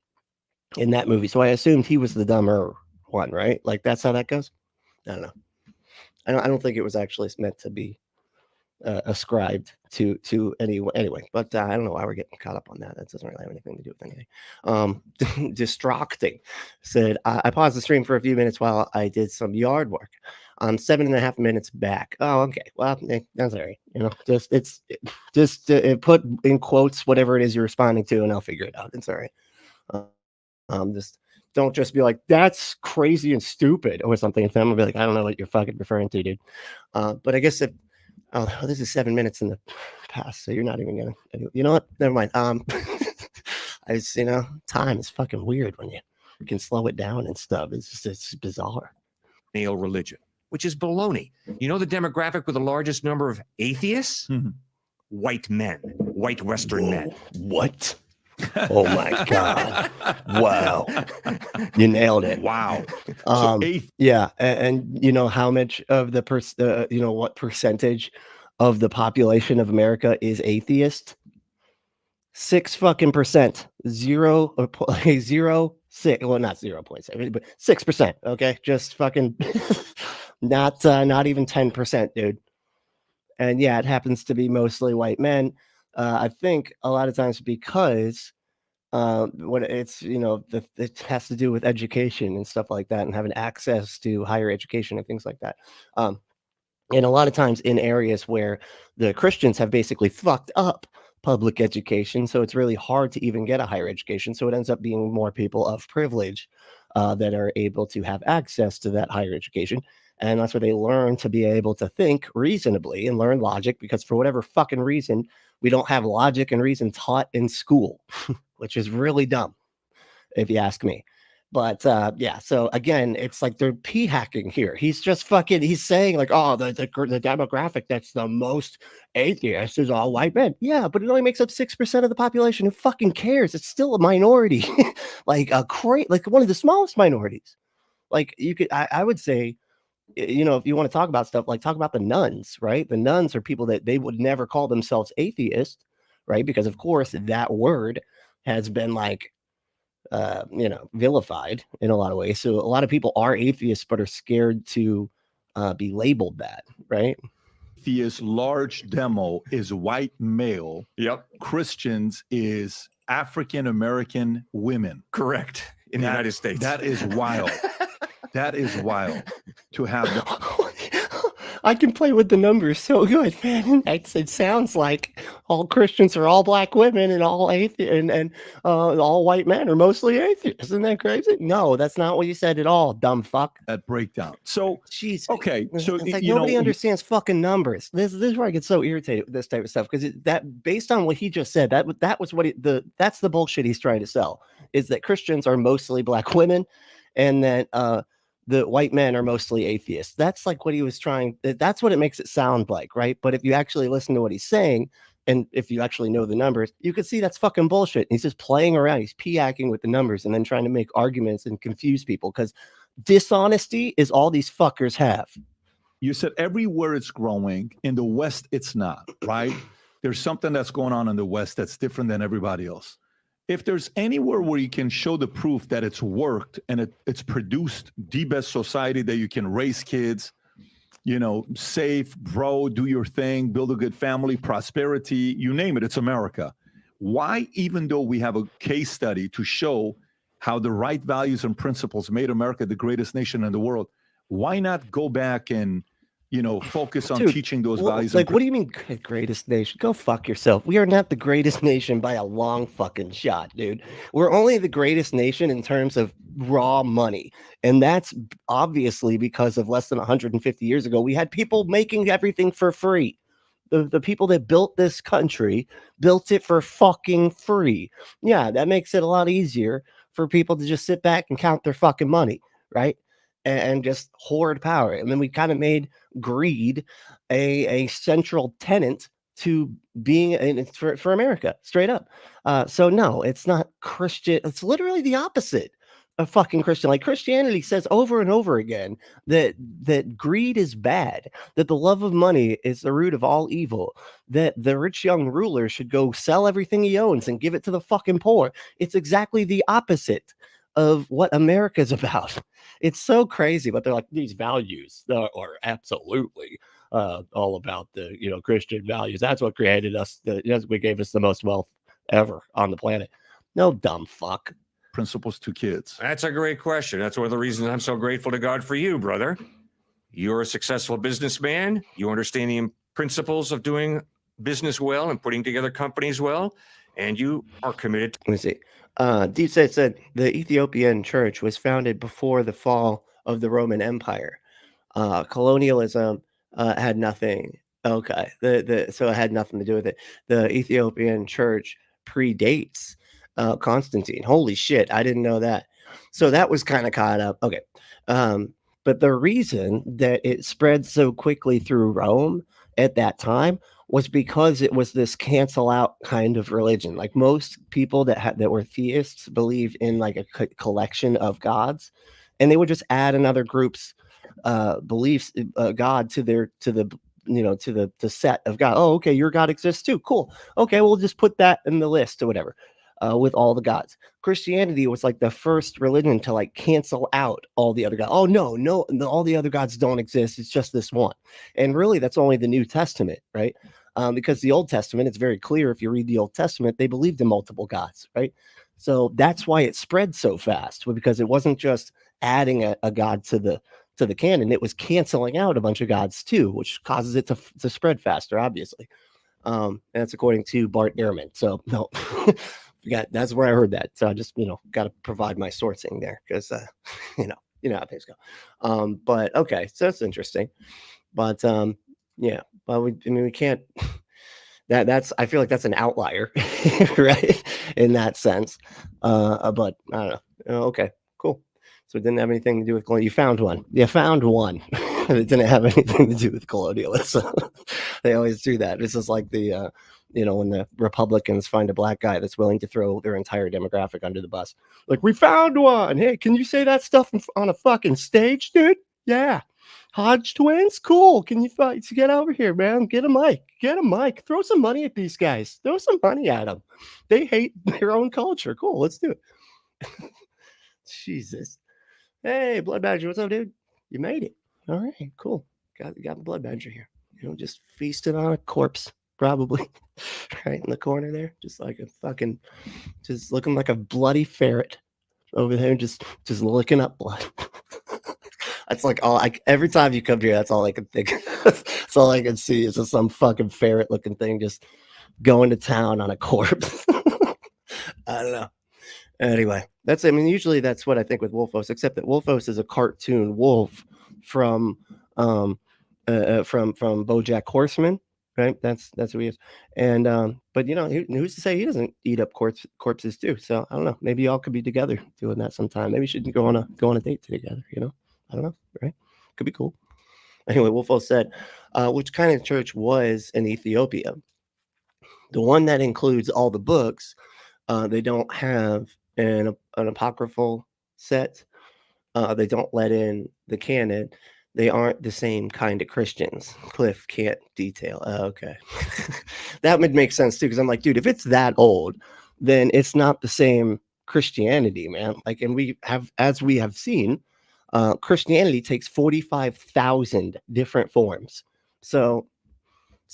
in that movie, so I assumed he was the dumber one, right? Like that's how that goes. I don't know. I don't think it was actually meant to be ascribed to anyone anyway, but I don't know why we're getting caught up on that. That doesn't really have anything to do with anything. Distracting said, I paused the stream for a few minutes while I did some yard work. I'm 7.5 minutes back. Oh, okay. Well, that's all right. Just put in quotes whatever it is you're responding to, and I'll figure it out. It's all right. Just don't just be like, that's crazy and stupid or something. And I'm gonna be like, I don't know what you're fucking referring to, dude. But I guess if this is 7 minutes in the past, so you're not even gonna. You know what? Never mind. Time is fucking weird when you can slow it down and stuff. It's bizarre. Male religion, which is baloney. You know the demographic with the largest number of atheists? Mm-hmm. White men, white Western men. What? Oh my God. Wow. You nailed it. Wow. Yeah. And you know how much of the what percentage of the population of America is atheist? 6% 0.06, well, not 0.7, but 6%. Okay, just fucking not even 10%, dude. And yeah, it happens to be mostly white men. I think a lot of times because when it's it has to do with education and stuff like that, and having access to higher education and things like that. And a lot of times in areas where the Christians have basically fucked up public education, so it's really hard to even get a higher education. So it ends up being more people of privilege that are able to have access to that higher education. And that's where they learn to be able to think reasonably and learn logic, because for whatever fucking reason, we don't have logic and reason taught in school, which is really dumb, if you ask me. But yeah, so again, it's like they're pee hacking here. He's just fucking, he's saying like, oh, the demographic that's the most atheist is all white men. Yeah, but it only makes up 6% of the population. Who fucking cares? It's still a minority, like like one of the smallest minorities. Like you could, I would say, if you want to talk about stuff, like talk about the nuns, right? The nuns are people that they would never call themselves atheist, right? Because of course that word has been like, vilified in a lot of ways. So a lot of people are atheists, but are scared to be labeled that, right? Atheist large demo is white male. Yep. Christians is African American women. Correct. In the United States. That is wild. That is wild to have I can play with the numbers so good, man. It sounds like all Christians are all black women and all and all white men are mostly atheists. Isn't that crazy? No, that's not what you said at all, dumb fuck. that breakdown. So, Jeez. okay. So, it's like nobody understands fucking numbers. This is where I get so irritated with this type of stuff, because that based on what he just said, that was what that's the bullshit he's trying to sell, is that Christians are mostly black women, and that the white men are mostly atheists. That's like what he was trying. That's what it makes it sound like, right? But if you actually listen to what he's saying, and if you actually know the numbers, you can see that's fucking bullshit. He's just playing around. He's pee-hacking with the numbers and then trying to make arguments and confuse people, because dishonesty is all these fuckers have. You said everywhere it's growing. In the West, it's not, right? There's something that's going on in the West that's different than everybody else. If there's anywhere where you can show the proof that it's worked and it's produced the best society that you can raise kids, safe, grow, do your thing, build a good family, prosperity, you name it, it's America. Why, even though we have a case study to show how the right values and principles made America the greatest nation in the world, why not go back and focus on teaching those values? Like, what do you mean greatest nation? Go fuck yourself. We are not the greatest nation by a long fucking shot, dude. We're only the greatest nation in terms of raw money. And that's obviously because of less than 150 years ago, we had people making everything for free. The people that built this country built it for fucking free. Yeah, that makes it a lot easier for people to just sit back and count their fucking money, right? And just hoard power. And then we kind of made greed a central tenet to being for America, straight up. So no, it's not Christian. It's literally the opposite of fucking Christian. Like, Christianity says over and over again that greed is bad, that the love of money is the root of all evil, that the rich young ruler should go sell everything he owns and give it to the fucking poor. It's exactly the opposite of what America's about. It's so crazy, but they're like, these values are absolutely all about the Christian values. That's what created us. That's what gave us the most wealth ever on the planet. No, dumb fuck. Principles to kids. That's a great question. That's one of the reasons I'm so grateful to God for you, brother. You're a successful businessman. You understand the principles of doing business well and putting together companies well, and you are committed. Let me see. Deep State said the Ethiopian church was founded before the fall of the Roman Empire. Colonialism had nothing. Okay, so it had nothing to do with it. The Ethiopian church predates Constantine. Holy shit, I didn't know that. So that was kind of caught up. Okay, but the reason that it spread so quickly through Rome at that time was because it was this cancel out kind of religion. Like, most people that were theists believed in like a collection of gods, and they would just add another group's beliefs, God to the to the set of God. Oh, okay, your God exists too. Cool. Okay, we'll just put that in the list or whatever. With all the gods. Christianity was like the first religion to like cancel out all the other gods. Oh no, all the other gods don't exist. It's just this one. And really, that's only the New Testament, right? Because the Old Testament, it's very clear. If you read the Old Testament, they believed in multiple gods, right? So that's why it spread so fast, because it wasn't just adding a god to the canon; it was canceling out a bunch of gods too, which causes it to spread faster, obviously. And that's according to Bart Ehrman. So no. That's where I heard that. So I just, got to provide my sourcing there because, you know how things go. But okay, so that's interesting. But yeah, but we can't. I feel like that's an outlier, right? In that sense. But I don't know. Okay, cool. So it didn't have anything to do with colonialism. You found one. You found one. It didn't have anything to do with colonialism. They always do that. This is like the when the Republicans find a black guy that's willing to throw their entire demographic under the bus. Like, we found one. Hey, can you say that stuff on a fucking stage, dude? Yeah. Hodge twins? Cool. Can you get over here, man? Get a mic. Get a mic. Throw some money at these guys. Throw some money at them. They hate their own culture. Cool. Let's do it. Jesus. Hey, Blood Badger. What's up, dude? You made it. All right. Cool. Got the Blood Badger here. Just feasted on a corpse. Probably right in the corner there, just looking like a bloody ferret over there, just licking up blood. That's like every time you come here, that's all I can think. That's all I can see is just some fucking ferret looking thing just going to town on a corpse. I don't know. Anyway, usually that's what I think with Wolfos, except that Wolfos is a cartoon wolf from BoJack Horseman. Right, that's who he is, and but who's to say he doesn't eat up corpses too? So I don't know. Maybe y'all could be together doing that sometime. Maybe you should go on a date together. I don't know. Right? Could be cool. Anyway, Wolfo said, which kind of church was in Ethiopia? The one that includes all the books. They don't have an apocryphal set. They don't let in the canon. They aren't the same kind of Christians. Cliff can't detail. Oh, okay. That would make sense too, because I'm like, dude, if it's that old, then it's not the same Christianity, man. Like, and as we have seen, Christianity takes 45,000 different forms. So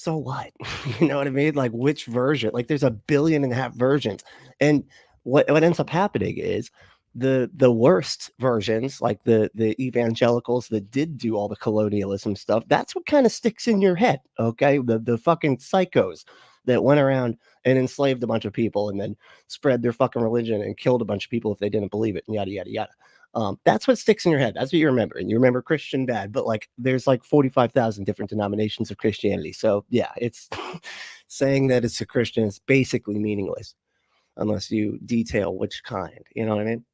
what? You know what I mean? Like, which version? Like, there's 1.5 billion versions. And what ends up happening is the worst versions, like the evangelicals that did do all the colonialism stuff, that's what kind of sticks in your head. Okay, the fucking psychos that went around and enslaved a bunch of people and then spread their fucking religion and killed a bunch of people if they didn't believe it, and yada yada yada. That's what sticks in your head. That's what you remember, and you remember Christian bad. But like, there's like 45,000 different denominations of Christianity. So yeah, it's saying that it's a Christian is basically meaningless unless you detail which kind. You know what I mean?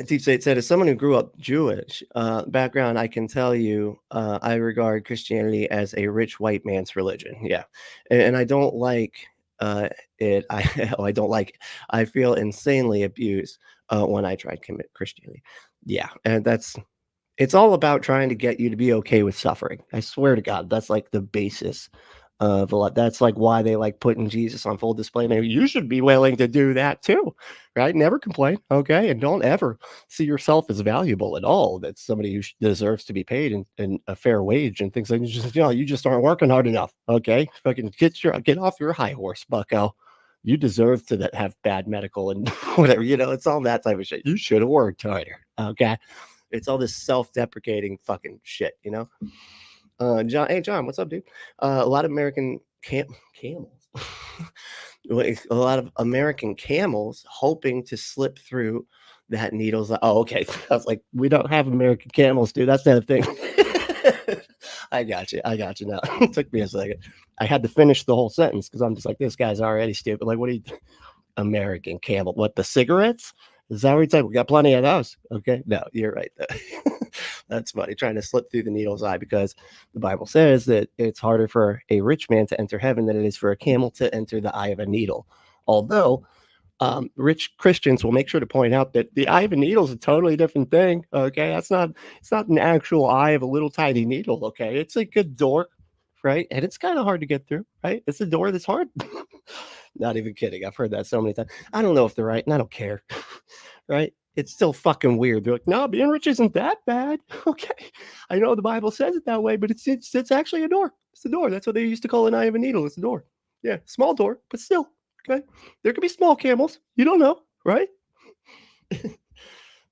Deep State said, as someone who grew up Jewish background, I can tell you, I regard Christianity as a rich white man's religion. Yeah, and I don't like it. I don't like it. I feel insanely abused when I try to commit Christianity. Yeah, and it's all about trying to get you to be okay with suffering. I swear to God, that's like the basis of a lot. That's like why they like putting Jesus on full display. Maybe you should be willing to do that too, right? Never complain, okay? And don't ever see yourself as valuable at all. That's somebody who deserves to be paid and a fair wage and things like that. You just aren't working hard enough, okay? Fucking get off your high horse, bucko. You deserve to have bad medical and whatever. It's all that type of shit. You should have worked harder, okay? It's all this self-deprecating fucking shit, John, hey John, what's up, dude? A lot of American camels, a lot of American camels hoping to slip through that needle's. Oh, okay. I was like, we don't have American camels, dude. That's not a thing. I got you now. It took me a second. I had to finish the whole sentence because I'm just like, this guy's already stupid. Like, what are you? American camel? What, the cigarettes? Is that what you're saying? We got plenty of those. Okay. No, you're right. That's funny. Trying to slip through the needle's eye, because the Bible says that it's harder for a rich man to enter heaven than it is for a camel to enter the eye of a needle. Although rich Christians will make sure to point out that the eye of a needle is a totally different thing. Okay, it's not an actual eye of a little tiny needle. Okay, it's like a door, right? And it's kind of hard to get through, right? It's a door that's hard. Not even kidding. I've heard that so many times. I don't know if they're right, and I don't care, right? It's still fucking weird. They're like, no, being rich isn't that bad. Okay, I know the Bible says it that way, but it's actually a door. It's a door. That's what they used to call an eye of a needle. It's a door. Yeah, small door, but still. Okay, there could be small camels. You don't know, right?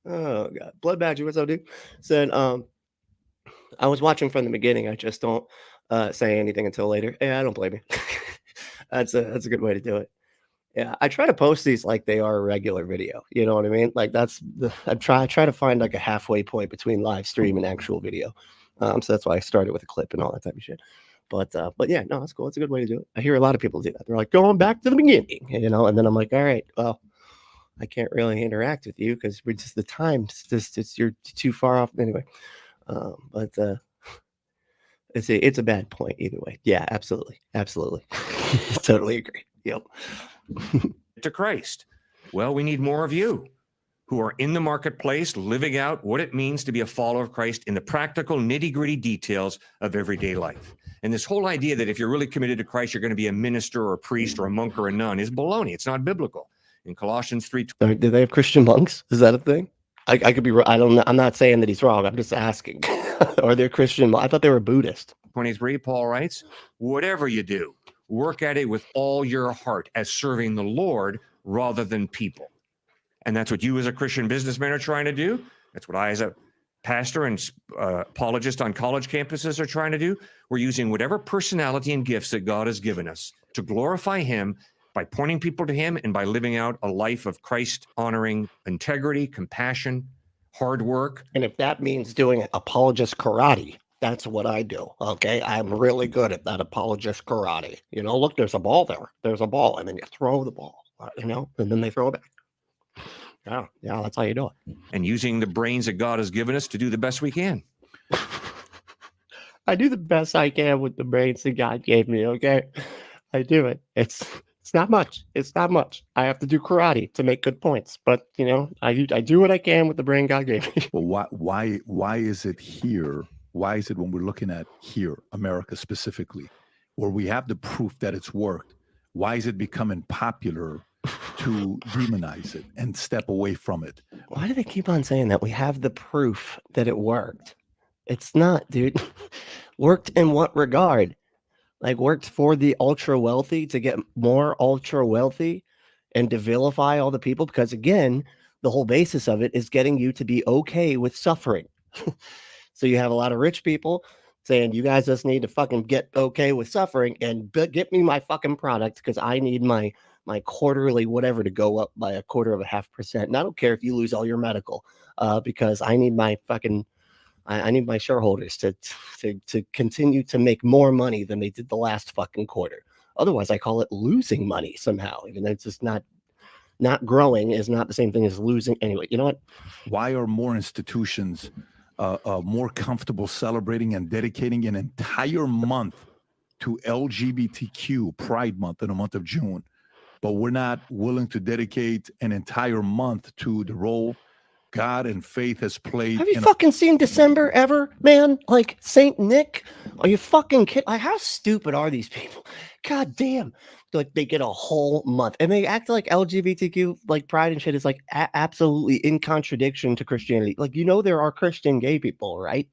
Oh god, Blood Badger, what's up, dude? Said, I was watching from the beginning. I just don't say anything until later. Yeah, I don't blame you. That's a good way to do it. Yeah, I try to post these like they are a regular video. You know what I mean? Like I try to find like a halfway point between live stream and actual video. So that's why I started with a clip and all that type of shit. But yeah, no, that's cool. It's a good way to do it. I hear a lot of people do that. They're like, going back to the beginning, you know, and then I'm like, all right, well, I can't really interact with you because we're just the time. You're too far off anyway. But it's a bad point either way. Yeah, absolutely. Totally agree. Yep. To Christ. Well, we need more of you who are in the marketplace, living out what it means to be a follower of Christ in the practical, nitty-gritty details of everyday life. And this whole idea that if you're really committed to Christ, you're going to be a minister or a priest or a monk or a nun is baloney. It's not biblical. In Colossians 3, do they have Christian monks? Is that a thing? I could be wrong. I don't know. I'm not saying that he's wrong. I'm just asking. Are they Christian? I thought they were Buddhist. 23, Paul writes, whatever you do, work at it with all your heart as serving the Lord rather than people. And that's what you as a Christian businessman are trying to do. That's what I as a pastor and apologist on college campuses are trying to do. We're using whatever personality and gifts that God has given us to glorify him by pointing people to him and by living out a life of Christ-honoring integrity, compassion, hard work. And if that means doing apologist karate, that's what I do. Okay, I'm really good at that apologist karate. You know, look, there's a ball there. There's a ball, and then you throw the ball. You know, and then they throw it back. Yeah, that's how you do it. And using the brains that God has given us to do the best we can. I do the best I can with the brains that God gave me. Okay, I do it. It's not much. It's not much. I have to do karate to make good points, but you know, I do what I can with the brain God gave me. Well, why is it here? Why is it when we're looking at here, America specifically, where we have the proof that it's worked? Why is it becoming popular to demonize it and step away from it? Why do they keep on saying that? We have the proof that it worked. It's not, dude. Worked in what regard? Like worked for the ultra wealthy to get more ultra wealthy and to vilify all the people? Because again, the whole basis of it is getting you to be okay with suffering. So you have a lot of rich people saying, you guys just need to fucking get okay with suffering and get me my fucking product because I need my quarterly whatever to go up by 0.25%. And I don't care if you lose all your medical because I need my fucking I need my shareholders to continue to make more money than they did the last fucking quarter. Otherwise, I call it losing money somehow. Even though it's just not growing is not the same thing as losing. Anyway, you know what? Why are more institutions more comfortable celebrating and dedicating an entire month to LGBTQ Pride Month in the month of June, but we're not willing to dedicate an entire month to the role God and faith has played? Have you fucking seen December ever, man? Like Saint Nick? Are you fucking kidding? Like, how stupid are these people? God damn. Like they get a whole month and they act like LGBTQ like pride and shit is like absolutely in contradiction to Christianity. Like, you know, there are Christian gay people, right?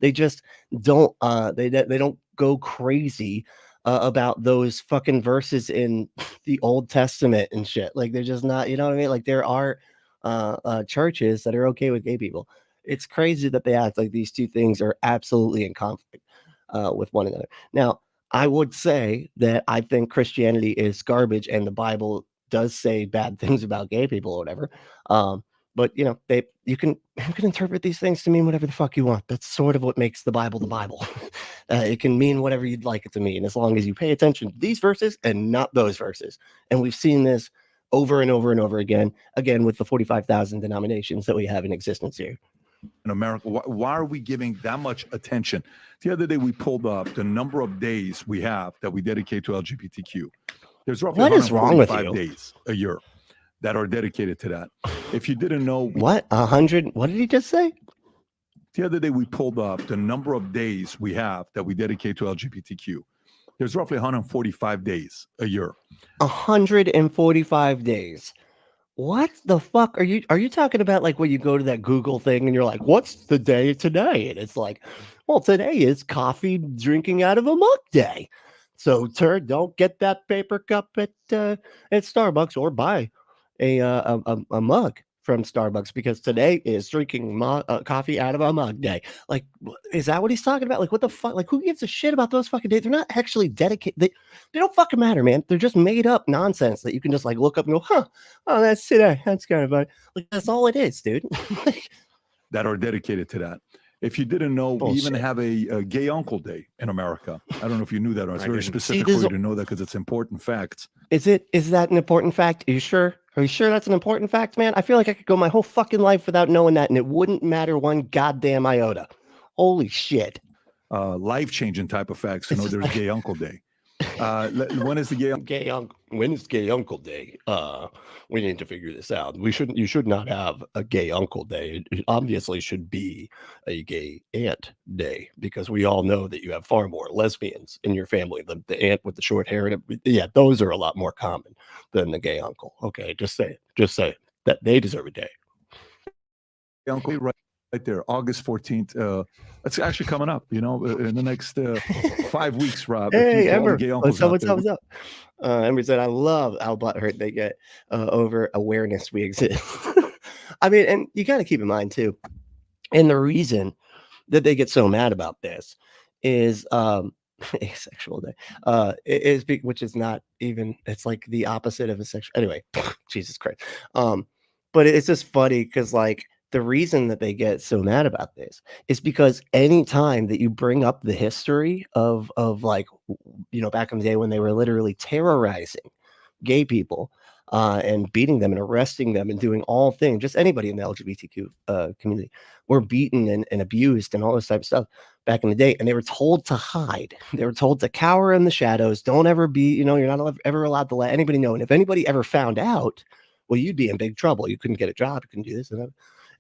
They just don't they don't go crazy about those fucking verses in the Old Testament and shit. Like they're just not, you know what I mean? Like there are churches that are okay with gay people. It's crazy that they act like these two things are absolutely in conflict with one another. Now, I would say that I think Christianity is garbage and the Bible does say bad things about gay people or whatever. But you know, you can interpret these things to mean whatever the fuck you want. That's sort of what makes the Bible the Bible. It can mean whatever you'd like it to mean, as long as you pay attention to these verses and not those verses. And we've seen this over and over and over again with the 45,000 denominations that we have in existence here in America. Why are we giving that much attention? The other day we pulled up the number of days we have that we dedicate to LGBTQ. There's roughly what is wrong with you? days a year. that are dedicated to that. If you didn't know, What? 100? What did he just say? the other day we pulled up the number of days we have that we dedicate to LGBTQ. There's roughly 145 days a year. 145 days. What the fuck are you talking about? Like when you go to that Google thing and you're like, what's the day today? And it's like, well, today is coffee drinking out of a mug day. So don't get that paper cup at Starbucks, or buy a mug from Starbucks, because today is drinking coffee out of a mug day. Like, is that what he's talking about? Like, what the fuck? Like, who gives a shit about those fucking days? They're not actually dedicated. They don't fucking matter, man. They're just made up nonsense that you can just like look up and go, huh? Oh, that's today. That's kind of fun. Like, that's all it is, dude. That are dedicated to that. If you didn't know, we even have a gay uncle day in America. I don't know if you knew that, or it's very specific for you to know that because it's important facts. Is that an important fact? Are you sure? Are you sure that's an important fact, man? I feel like I could go my whole fucking life without knowing that, and it wouldn't matter one goddamn iota. Holy shit. Life-changing type of facts to know there's gay uncle day. When is the When is gay uncle day? We need to figure this out. You should not have a gay uncle day. It obviously should be a gay aunt day, because we all know that you have far more lesbians in your family. The aunt with the short hair, yeah, those are a lot more common than the gay uncle. Okay, just say it that they deserve a day. Uncle, right there, August 14th. It's actually coming up, in the next 5 weeks, Rob. Hey, Ember, what's up? Ember said, I love how butthurt they get over awareness we exist. I mean, and you got to keep in mind, too, and the reason that they get so mad about this is asexual day, which is not even, it's like the opposite of a sexual. Anyway, Jesus Christ. But it's just funny because, like, the reason that they get so mad about this is because anytime that you bring up the history of like, back in the day when they were literally terrorizing gay people and beating them and arresting them and doing all things, just anybody in the LGBTQ community were beaten and abused and all this type of stuff back in the day. And they were told to hide. They were told to cower in the shadows. Don't ever be, you're not ever allowed to let anybody know. And if anybody ever found out, well, you'd be in big trouble. You couldn't get a job. You couldn't do this and that.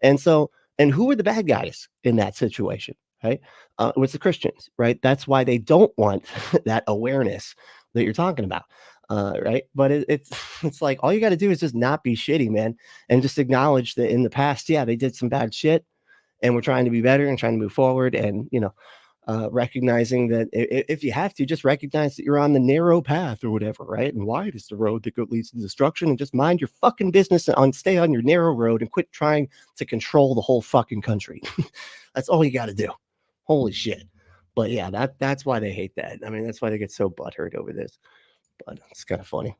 And who were the bad guys in that situation, right? It was the Christians, right? That's why they don't want that awareness that you're talking about, right? But it's like, all you got to do is just not be shitty, man, and just acknowledge that in the past, yeah, they did some bad shit, and we're trying to be better and trying to move forward, and recognizing that if you have to, just recognize that you're on the narrow path or whatever, right? And wide is the road that leads to destruction, and just mind your fucking business and stay on your narrow road and quit trying to control the whole fucking country. That's all you got to do. Holy shit. But yeah, that's why they hate that. I mean, that's why they get so butthurt over this. But it's kind of funny.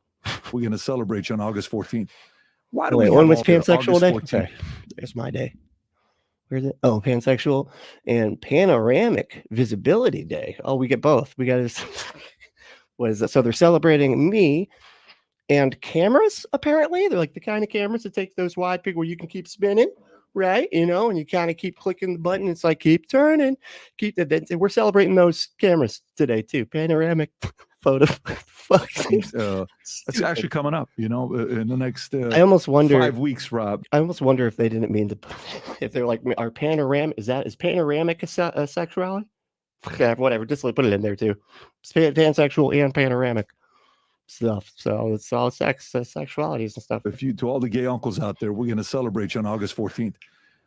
We're going to celebrate you on August 14th. Why do we have was pansexual day? Okay, there's my day. Where's it? Oh, pansexual and panoramic visibility day. Oh, we get both. We got this. What is that? So they're celebrating me and cameras. Apparently, they're like the kind of cameras that take those wide pic where you can keep spinning, right? And you kind of keep clicking the button. It's like keep turning, keep that. We're celebrating those cameras today too. Panoramic photo. Fuck. It's actually coming up, in the next I almost wonder 5 weeks, Rob. I almost wonder if they didn't mean to, if they're like, our panoramic, is panoramic a sexuality? Yeah, whatever, just put it in there too. It's pansexual and panoramic stuff. So it's all sexualities and stuff. To all the gay uncles out there, we're going to celebrate you on August 14th.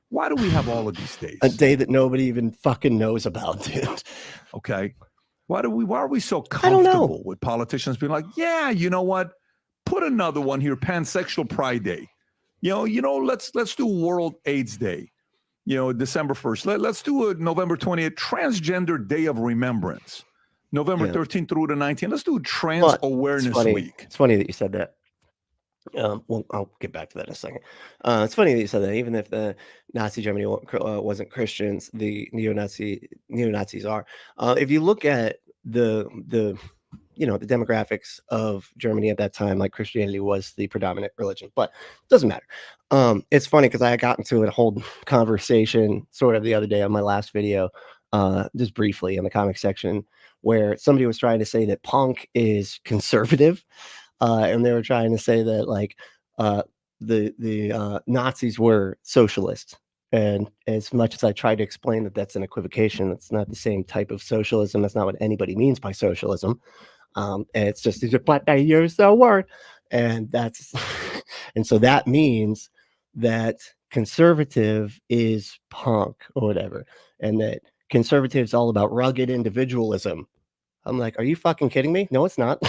Why do we have all of these days? A day that nobody even fucking knows about, dude. Okay. Why are we so comfortable with politicians being like, yeah, you know what? Put another one here, Pansexual Pride Day. Let's do World AIDS Day. December 1st. Let's do a November 20th Transgender Day of Remembrance. November 13th through the 19th. Let's do Trans Awareness Week. It's funny that you said that. Well, I'll get back to that in a second. It's funny that you said that. Even if the Nazi Germany wasn't Christians, the neo-Nazis are. If you look at the demographics of Germany at that time, like Christianity was the predominant religion, but it doesn't matter. It's funny because I got into a whole conversation sort of the other day on my last video, just briefly in the comic section, where somebody was trying to say that punk is conservative. And they were trying to say that the Nazis were socialists. And as much as I try to explain that that's an equivocation, that's not the same type of socialism. That's not what anybody means by socialism. And it's just, but they use the word. And that's, and so that means that conservative is punk or whatever. And that conservative is all about rugged individualism. I'm like, are you fucking kidding me? No, it's not.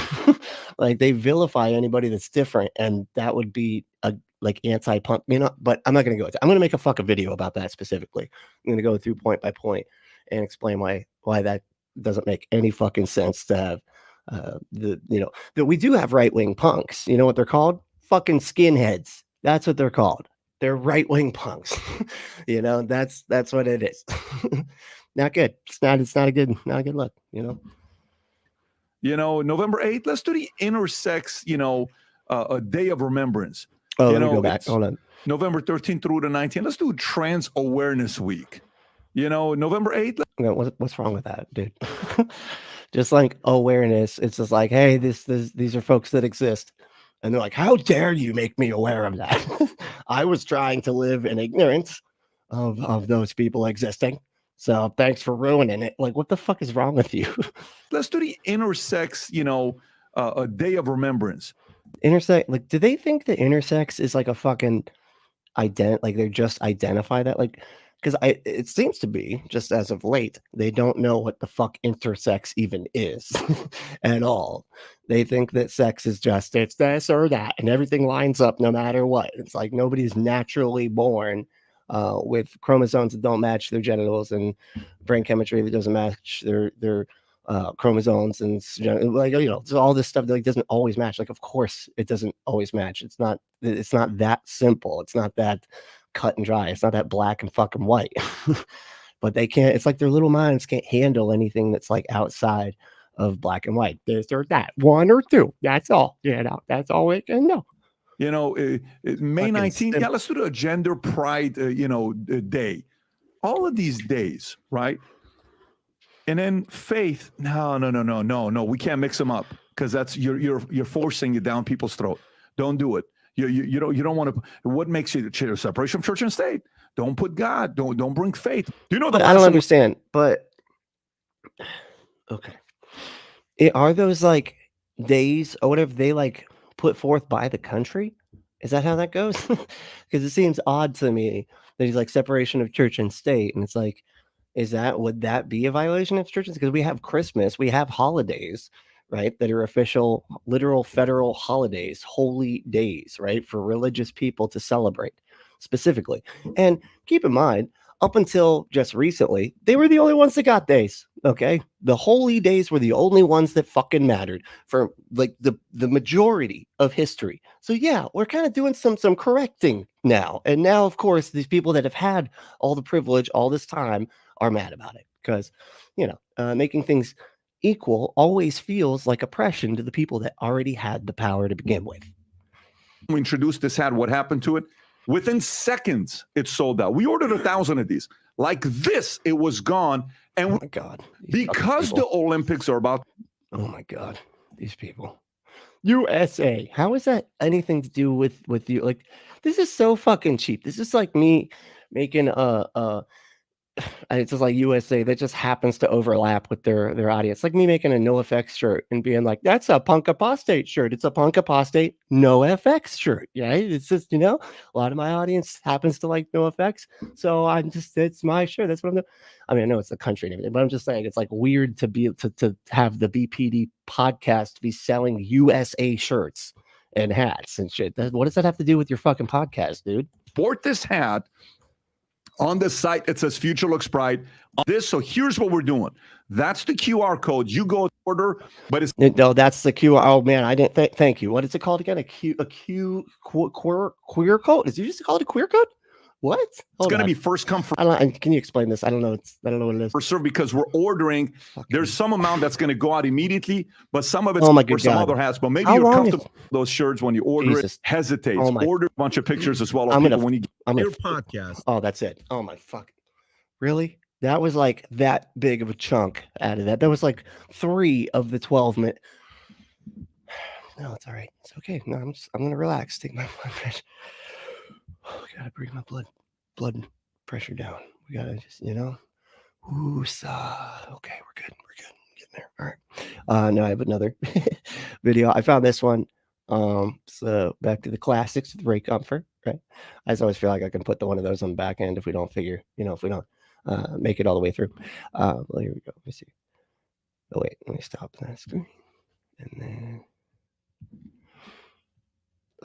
Like, they vilify anybody that's different, and that would be a like anti-punk, you know. But I'm not gonna go into. I'm gonna make a fucking video about that specifically. I'm gonna go through point by point and explain why that doesn't make any fucking sense to have that we do have right-wing punks. You know what they're called? Fucking skinheads. That's what they're called. They're right-wing punks. You know, that's what it is. Not good. It's not a good look, you know. You know, November 8th, let's do the intersex, a day of remembrance. Oh, let me go back. Hold on. November 13th through the 19th, let's do Trans Awareness Week. You know, November 8th. What's wrong with that, dude? Just like awareness. It's just like, hey, these are folks that exist. And they're like, how dare you make me aware of that? I was trying to live in ignorance of those people existing. So thanks for ruining it. Like, what the fuck is wrong with you? Let's do the intersex, a day of remembrance. Intersex, like, do they think that intersex is like a fucking like they're just identify that? Like, because it seems to be, just as of late, they don't know what the fuck intersex even is at all. They think that sex is just, it's this or that, and everything lines up no matter what. It's like nobody's naturally born with chromosomes that don't match their genitals and brain chemistry that doesn't match their chromosomes, and like, all this stuff that like doesn't always match. Like, of course it doesn't always match. It's not that simple. It's not that cut and dry. It's not that black and fucking white. But they can't, it's like their little minds can't handle anything that's like outside of black and white. This or that, one or two, that's all. That's all we can know. May 19th, let's do the Gender Pride, day. All of these days, right? And then faith. No. We can't mix them up, because that's you're forcing it down people's throat. Don't do it. You don't want to. What makes you separation from church and state? Don't put God. Don't bring faith. Do you know that? I don't understand. But okay, are those like days or whatever they like put forth by the country? Is that how that goes? Because it seems odd to me that he's like separation of church and state, and it's like, would that be a violation of churches? Because we have Christmas, we have holidays, right, that are official, literal federal holidays, holy days, right, for religious people to celebrate specifically. And keep in mind, up until just recently, they were the only ones that got days. Okay, the holy days were the only ones that fucking mattered for like the majority of history. So yeah, we're kind of doing some correcting now. And now, of course, these people that have had all the privilege all this time are mad about it, because making things equal always feels like oppression to the people that already had the power to begin with. We introduced this ad. What happened to it? Within seconds, it sold out. We ordered 1,000 of these. Like this, it was gone. And oh my God, because the Olympics are about. Oh my God, these people. USA. How is that anything to do with you? Like, this is so fucking cheap. This is like me making it's just like USA that just happens to overlap with their audience. Like me making a NoFX shirt and being like, that's a punk apostate shirt. It's a punk apostate NoFX shirt. Yeah, it's just, a lot of my audience happens to like NoFX. So it's my shirt. That's what I'm doing. I mean, I know it's the country and everything, but I'm just saying it's like weird to be to have the BPD podcast be selling USA shirts and hats and shit. What does that have to do with your fucking podcast, dude? Sport this hat. On the site, it says Future Looks Bright. So here's what we're doing. That's the QR code. You go order, but it's no, that's the QR. Oh man, I didn't thank you. What is it called again? Queer code? Is you just call it a queer code? What? It's going to be first come first. Can you explain this? I don't know. I don't know what it is. For sure, because we're ordering. There's some amount that's going to go out immediately, but some of it's for some other hats. But maybe you're comfortable with those shirts when you order it. Hesitate. Order a bunch of pictures as well of people when you get your podcast. Oh, that's it. Oh my fuck. Really? That was like that big of a chunk out of that. That was like 3 of the 12 minutes. No, it's all right. It's okay. No, I'm gonna relax. Take my blood pressure. Oh, we gotta bring my blood pressure down. We gotta just, okay, we're good. We're good. Getting there. All right. Now I have another video. I found this one. So back to the classics, the Ray Comfort, right? I just always feel like I can put one of those on the back end if we don't make it all the way through. Well, here we go. Let me see. Oh wait, let me stop that screen. And then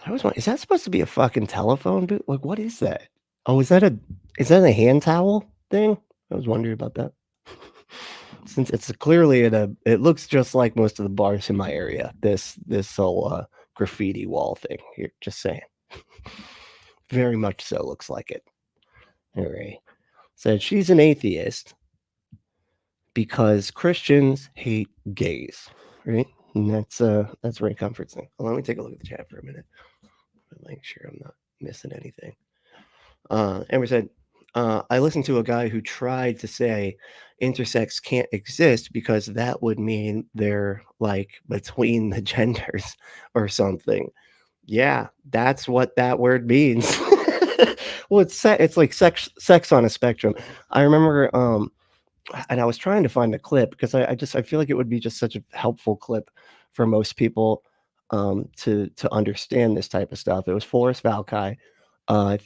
I was wondering, is that supposed to be a fucking telephone booth? Like, what is that? Oh, is that a hand towel thing? I was wondering about that. Since it's clearly it looks just like most of the bars in my area. This whole graffiti wall thing here. Just saying. Very much so looks like it. All right. Said she's an atheist because Christians hate gays, right? And that's Ray Comfort's thing. Well, let me take a look at the chat for a minute. Make sure I'm not missing anything. Amber said, I listened to a guy who tried to say intersex can't exist because that would mean they're like between the genders or something. Yeah, that's what that word means. Well, it's like sex on a spectrum. I remember, and I was trying to find a clip because I feel like it would be just such a helpful clip for most people to understand this type of stuff. It was Forrest Valkai.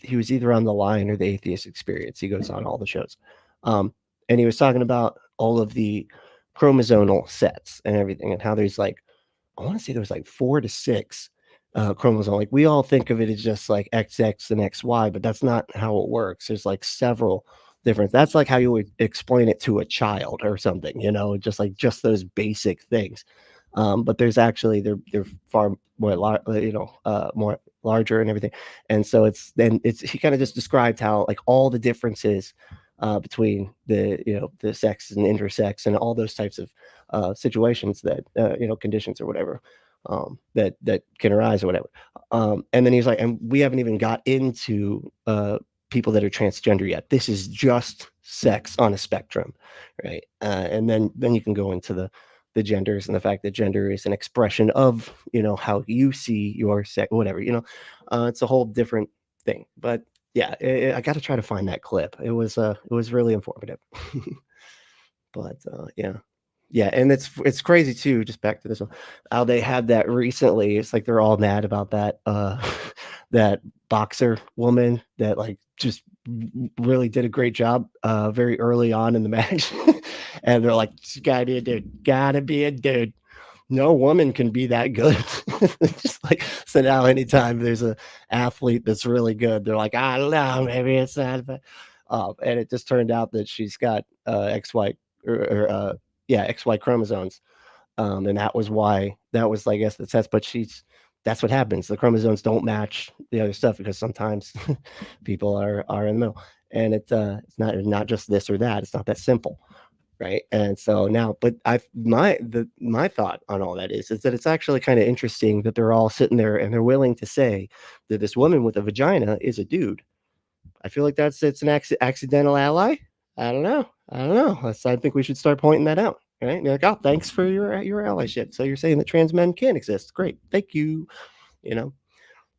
He was either on The Line or The Atheist Experience. He goes on all the shows. And he was talking about all of the chromosomal sets and everything, and how there's like, I want to say there was like 4 to 6 chromosomes. Like, we all think of it as just like XX and XY, but that's not how it works. There's like several different. That's like how you would explain it to a child or something, just those basic things. But there's actually they're far more more larger and everything. And so he kind of just described how like all the differences between the sex and intersex and all those types of situations that conditions or whatever that can arise or whatever. And then he's like, and we haven't even got into people that are transgender yet. This is just sex on a spectrum, right? And then you can go into the genders and the fact that gender is an expression of how you see your sex, whatever. It's a whole different thing. But yeah, I got to try to find that clip. It was really informative. But yeah, and it's crazy too. Just back to this one, how they had that recently. It's like they're all mad about that that boxer woman that like just really did a great job very early on in the match. And they're like, gotta be a dude. No woman can be that good. Just like, so now anytime there's a athlete that's really good, they're like, I don't know, maybe it's not. But, and it just turned out that she's got XY XY chromosomes. And that was I guess the test, but that's what happens. The chromosomes don't match the other stuff because sometimes people are in the middle, and it's not just this or that. It's not that simple. Right. And so now, but my thought on all that is that it's actually kind of interesting that they're all sitting there and they're willing to say that this woman with a vagina is a dude. I feel like it's an accidental ally. I don't know. I think we should start pointing that out. Right. You're like, oh, thanks for your allyship. So you're saying that trans men can exist. Great. Thank you.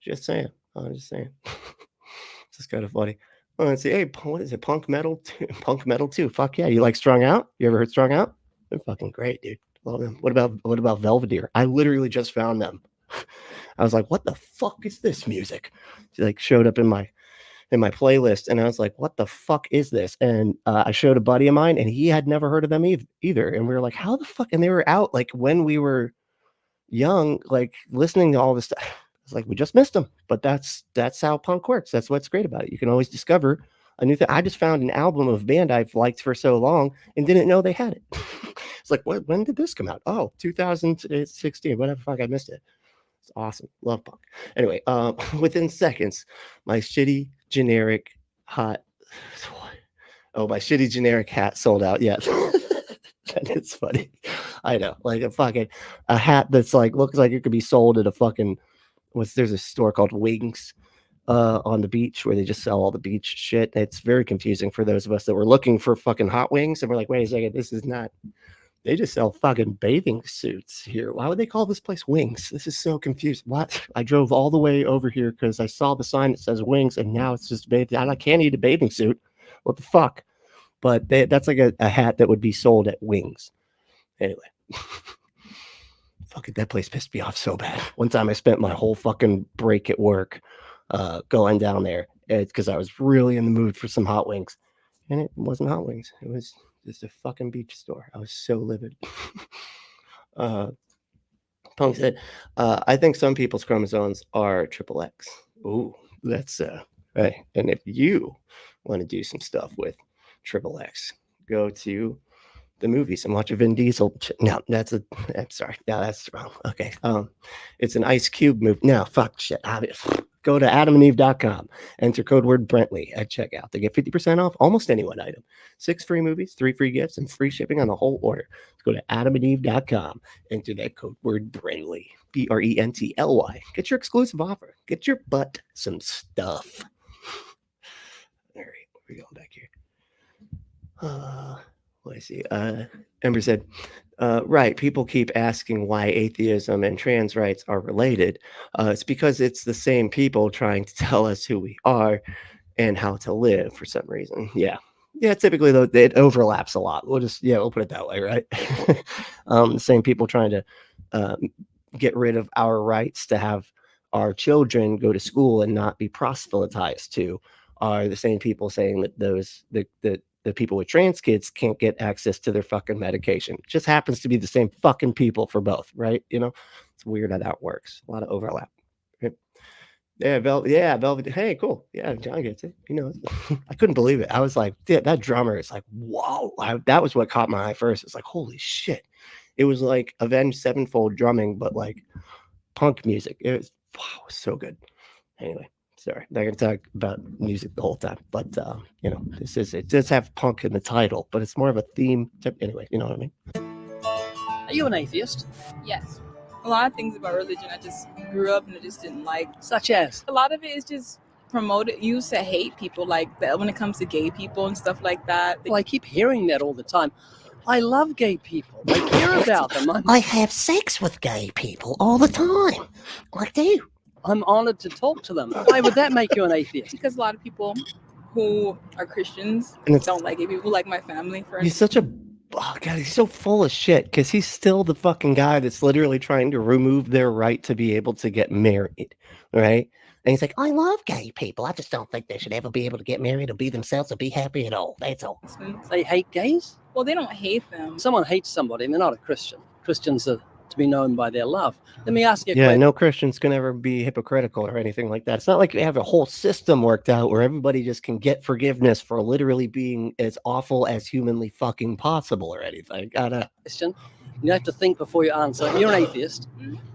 Just saying. I'm just saying. It's just kind of funny. Oh, let's see. Hey, what is it? Punk metal 2. Punk metal 2. Fuck yeah. You like Strung Out? You ever heard Strung Out? They're fucking great, dude. Love them. What about Belvedere? I literally just found them. I was like, what the fuck is this music? She like showed up in my playlist, and I was like, what the fuck is this? And I showed a buddy of mine, and he had never heard of them either. And we were like, how the fuck? And they were out like when we were young, like listening to all this stuff. It's like, we just missed them, but that's how punk works. That's what's great about it. You can always discover a new thing. I just found an album of a band I've liked for so long and didn't know they had it. It's like, when did this come out? Oh, 2016. Whatever, fuck, I missed it. It's awesome. Love punk. Anyway, within seconds, my shitty generic hat sold out. Yes. It's funny. I know, like a hat that's like looks like it could be sold at a fucking there's a store called Wings on the beach where they just sell all the beach shit. It's very confusing for those of us that were looking for fucking hot wings, and we're like, wait a second, this is not They just sell fucking bathing suits here. Why would they call this place Wings? This is so confused. What? I drove all the way over here because I saw the sign that says Wings, and now it's just bathing. I can't eat a bathing suit. What the fuck? But that's like a hat that would be sold at Wings. Anyway. Fucking that place pissed me off so bad. One time I spent my whole fucking break at work going down there because I was really in the mood for some hot wings. And it wasn't hot wings. It was just a fucking beach store. I was so livid. Punk said, I think some people's chromosomes are XXX. Ooh, that's right. And if you want to do some stuff with XXX, go to the movies and watch a Vin Diesel. No, I'm sorry. No, that's wrong. Okay. It's an Ice Cube movie. No, fuck shit. Go to adamandeve.com. Enter code word Brentley at checkout to get 50% off almost any one item. 6 free movies, 3 free gifts, and free shipping on the whole order. Go to adamandeve.com. Enter that code word Brentley. Brently. Get your exclusive offer. Get your butt some stuff. All right. We're going back here. I see. Ember said, right, people keep asking why atheism and trans rights are related. It's because it's the same people trying to tell us who we are and how to live for some reason. Yeah. Typically though, it overlaps a lot. We'll put it that way, right? The same people trying to get rid of our rights to have our children go to school and not be proselytized to are the same people saying that the people with trans kids can't get access to their fucking medication. It just happens to be the same fucking people for both, right? It's weird how that works. A lot of overlap. Right? Yeah, Velvet. Hey, cool. Yeah, John gets it. I couldn't believe it. I was like, that drummer is like, whoa. That was what caught my eye first. It's like, holy shit. It was like Avenged Sevenfold drumming, but like punk music. It was so good. Anyway. Sorry, I'm not going to talk about music the whole time, but it does have punk in the title, but it's more of a theme. Anyway, you know what I mean? Are you an atheist? Yes. A lot of things about religion I just grew up and I just didn't like. Such as? A lot of it is just used to hate people, like that when it comes to gay people and stuff like that. Well, I keep hearing that all the time. I love gay people. I care about them. I have sex with gay people all the time. I do. I'm honored to talk to them. Why would that make you an atheist? Because a lot of people who are Christians don't like gay people, like my family, for instance. He's such a... Oh, God, he's so full of shit because he's still the fucking guy that's literally trying to remove their right to be able to get married, right? And he's like, I love gay people. I just don't think they should ever be able to get married or be themselves or be happy at all. That's all. They hate gays? Well, they don't hate them. Someone hates somebody and they're not a Christian. Christians are to be known by their love. Let me ask you a question. No Christians can ever be hypocritical or anything like that. It's not like they have a whole system worked out where everybody just can get forgiveness for literally being as awful as humanly fucking possible or anything. Question. You have to think before you answer. You're an atheist.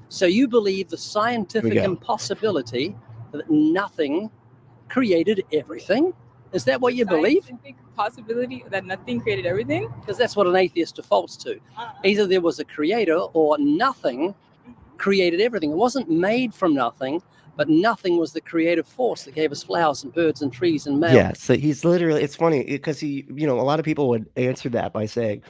So you believe the scientific impossibility that nothing created everything? Is that what you believe? Scientific possibility that nothing created everything? Because that's what an atheist defaults to. Either there was a creator or nothing created everything. It wasn't made from nothing, but nothing was the creative force that gave us flowers and birds and trees and mail. Yeah, so he's literally, it's funny because a lot of people would answer that by saying,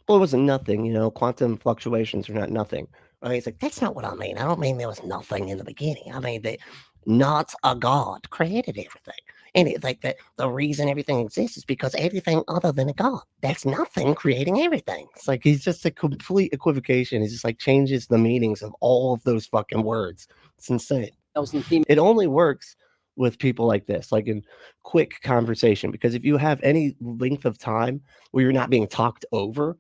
well, it wasn't nothing, quantum fluctuations are not nothing. Right? He's like, that's not what I mean. I don't mean there was nothing in the beginning. I mean that not a God created everything. And it's like that the reason everything exists is because everything other than a God. That's nothing creating everything. It's like he's just a complete equivocation. He just like changes the meanings of all of those fucking words. It's insane. It only works with people like this, like in quick conversation, because if you have any length of time where you're not being talked over,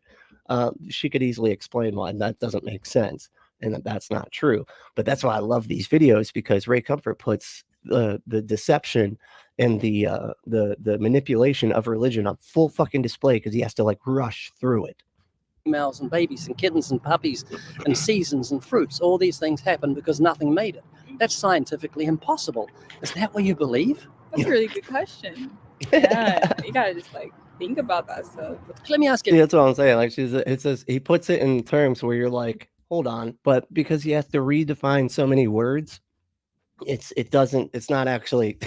she could easily explain why that doesn't make sense and that's not true. But that's why I love these videos, because Ray Comfort puts the deception and the manipulation of religion on full fucking display because he has to like rush through it. Females and babies and kittens and puppies and seasons and fruits, all these things happen because nothing made it. That's scientifically impossible. Is that what you believe? That's a really good question. Yeah, you gotta just like think about that stuff. Let me ask you. Yeah, that's what I'm saying. Like it says he puts it in terms where you're like, hold on, but because he has to redefine so many words, it's not actually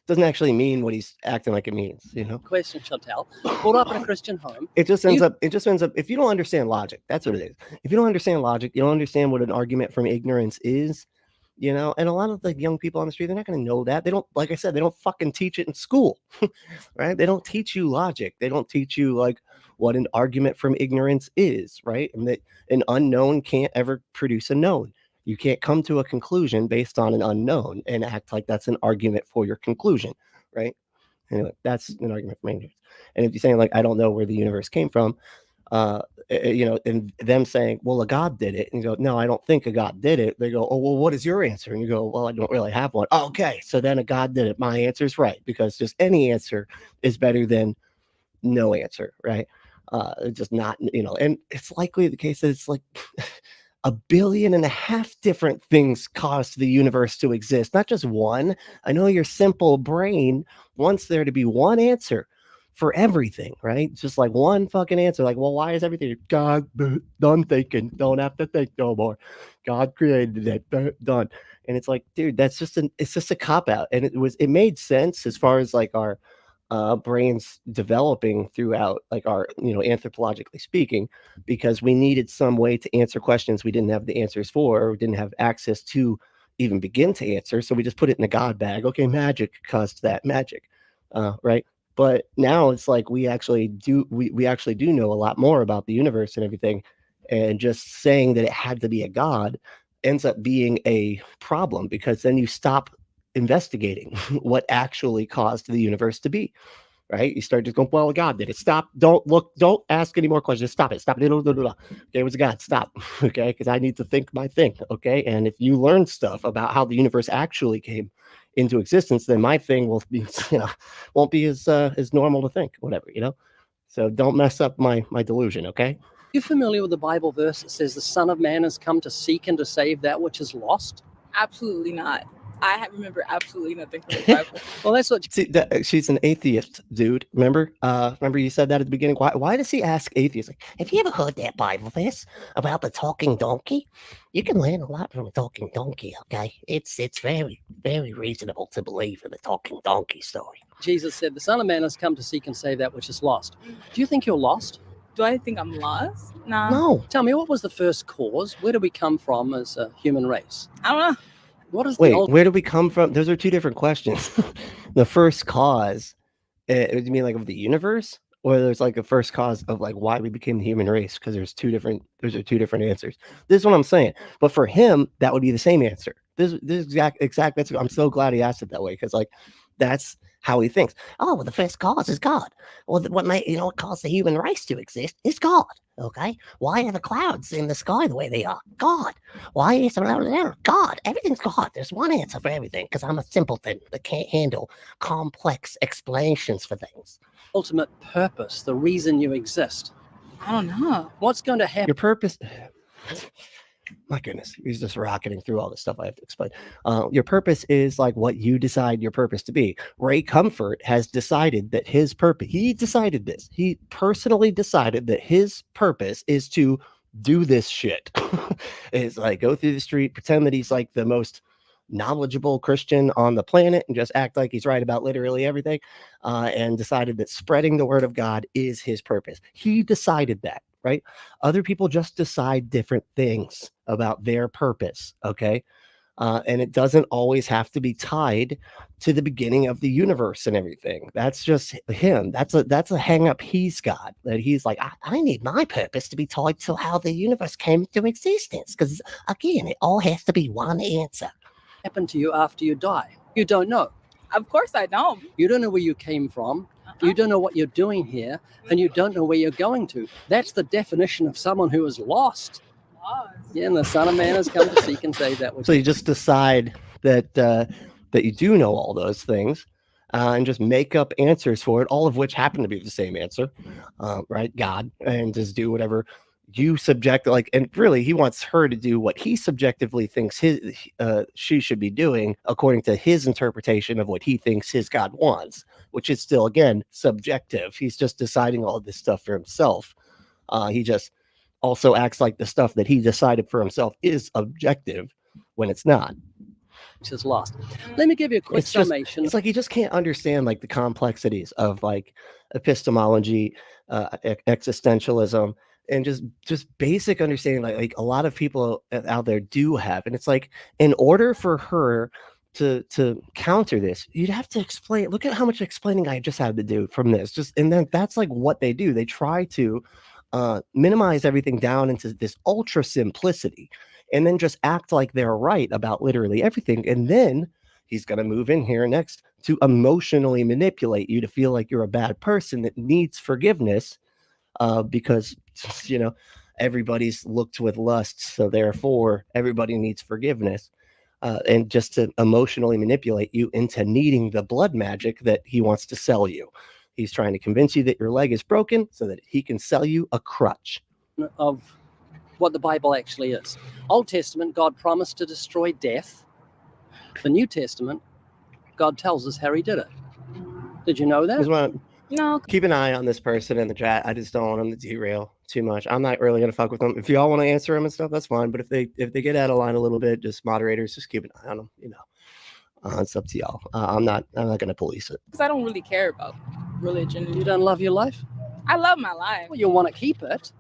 doesn't actually mean what he's acting like it means, you know. Question, Chantel. Brought up in a Christian home. It just ends up if you don't understand logic, that's what it is. If you don't understand logic, you don't understand what an argument from ignorance is, you know. And a lot of the young people on the street, they're not going to know that. They don't, like I said, they don't fucking teach it in school, right? They don't teach you logic. They don't teach you like what an argument from ignorance is, right? And that an unknown can't ever produce a known. You can't come to a conclusion based on an unknown and act like that's an argument for your conclusion, right? Anyway, that's an argument from ignorance. And if you're saying like, I don't know where the universe came from, you know, and them saying, well, a God did it. And you go, no, I don't think a God did it. They go, oh, well, what is your answer? And you go, well, I don't really have one. Oh, okay. So then a God did it. My answer is right, because just any answer is better than no answer, right? Just not, you know, and it's likely the case that it's like 1.5 billion different things caused the universe to exist, not just one. I know your simple brain wants there to be one answer for everything, right? Just like one fucking answer. Like, well, why is everything God done thinking? Don't have to think no more. God created it, done. And it's like, dude, that's just it's just a cop out. And it made sense as far as like our brains developing throughout like our, you know, anthropologically speaking, because we needed some way to answer questions we didn't have the answers for, or didn't have access to even begin to answer. So we just put it in a God bag. Okay, magic caused that magic, right? But now it's like we actually do know a lot more about the universe and everything, and just saying that it had to be a God ends up being a problem, because then you stop investigating what actually caused the universe to be, right? You start just going, well, God did it. Stop. Don't look. Don't ask any more questions. Stop it. Stop it. Okay, it was a God. Stop. Okay, because I need to think my thing. Okay, and if you learn stuff about how the universe actually came into existence, then my thing will be, you know, won't be as normal to think. Whatever, you know. So don't mess up my delusion. Okay. You familiar with the Bible verse that says the Son of Man has come to seek and to save that which is lost? Absolutely not. I remember absolutely nothing from the Bible. Well, that's what See, she's an atheist, dude. Remember you said that at the beginning. Why does he ask atheists? Like, have you ever heard that Bible verse about the talking donkey? You can learn a lot from a talking donkey. Okay, it's very, very reasonable to believe in the talking donkey story. Jesus said, the Son of Man has come to seek and save that which is lost. Do you think you're lost? Do I think I'm lost? Nah. No. Tell me, what was the first cause? Where did we come from as a human race? I don't know. What is Wait, where did we come from? Those are two different questions. The first cause, you mean like of the universe, or there's like a first cause of like why we became the human race? Because those are two different answers. This is what I'm saying. But for him, that would be the same answer. This exact. I'm so glad he asked it that way, because like that's how he thinks. Oh, well, the first cause is God. Well, what caused the human race to exist is God. Okay, why are the clouds in the sky the way they are? God. Why is God? Everything's God. There's one answer for everything, because I'm a simpleton that can't handle complex explanations for things. Ultimate purpose, the reason you exist? I don't know. What's going to happen? Your purpose. My goodness, he's just rocketing through all this stuff I have to explain. Your purpose is like what you decide your purpose to be. Ray Comfort has decided that his purpose, he decided this. He personally decided that his purpose is to do this shit. It's like go through the street, pretend that he's like the most knowledgeable Christian on the planet and just act like he's right about literally everything, and decided that spreading the word of God is his purpose. He decided that. Right? Other people just decide different things about their purpose. Okay. And it doesn't always have to be tied to the beginning of the universe and everything. That's just him. That's a hang up he's got, that he's like, I need my purpose to be tied to how the universe came into existence. Because again, it all has to be one answer. Happen to you after you die? You don't know. Of course I don't. You don't know where you came from. You don't know what you're doing here, and you don't know where you're going to. That's the definition of someone who is lost. Yeah, and the Son of Man has come to seek and save that which. So you just decide that you do know all those things, and just make up answers for it, all of which happen to be the same answer, right? God, and just do whatever you subject, like, and really he wants her to do what he subjectively thinks she should be doing according to his interpretation of what he thinks his God wants, which is still, again, subjective. He's just deciding all of this stuff for himself. He just also acts like the stuff that he decided for himself is objective when it's not. which is lost. Let me give you a quick It's just, summation. it's like you just can't understand like the complexities of like epistemology, existentialism, and just basic understanding like a lot of people out there do have. And it's like, in order for her to counter this, you'd have to explain. Look at how much explaining I just had to do from this. Just, and then that's like what they do. They try to minimize everything down into this ultra simplicity, and then just act like they're right about literally everything. And then he's going to move in here next to emotionally manipulate you to feel like you're a bad person that needs forgiveness, because you know everybody's looked with lust, so therefore everybody needs forgiveness, and just to emotionally manipulate you into needing the blood magic that he wants to sell you. He's trying to convince you that your leg is broken so that he can sell you a crutch. Of what the Bible actually is. Old Testament, God promised to destroy death. The New Testament, God tells us how he did it. Did you know that? Just wanna No. keep an eye on this person in the chat. I just don't want them to derail too much. I'm not really gonna fuck with them. If y'all want to answer them and stuff, that's fine. But if they get out of line a little bit, just moderators, just keep an eye on them. You know, it's up to y'all. I'm not gonna police it. Because I don't really care about religion. You don't love your life? I love my life. Well, you want to keep it.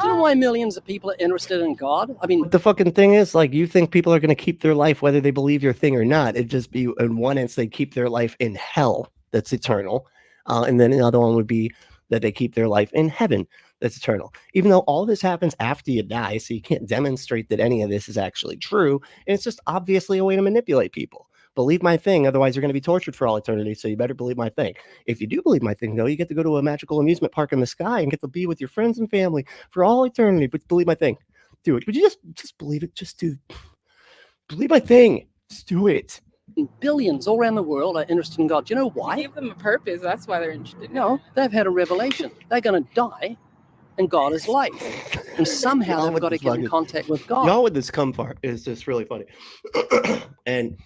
Do you know why millions of people are interested in God? I mean, But the fucking thing is, like, you think people are going to keep their life whether they believe your thing or not. It'd just be, in one instance, they keep their life in hell that's eternal. And then another one would be that they keep their life in heaven that's eternal. Even though all this happens after you die, so you can't demonstrate that any of this is actually true. And it's just obviously a way to manipulate people. Believe my thing, otherwise you're going to be tortured for all eternity, so you better believe my thing. If you do believe my thing, though, you get to go to a magical amusement park in the sky and get to be with your friends and family for all eternity. But believe my thing. Do it. Would you just believe it? Just believe my thing. Just do it. billions all around the world are interested in God. Do you know To why? give them a purpose. That's why they're interested. No, they've had a revelation. They're going to die, and God is life. And somehow Y'all they've with got to this get in fucking- contact with God. Y'all with this cum fart is just really funny. And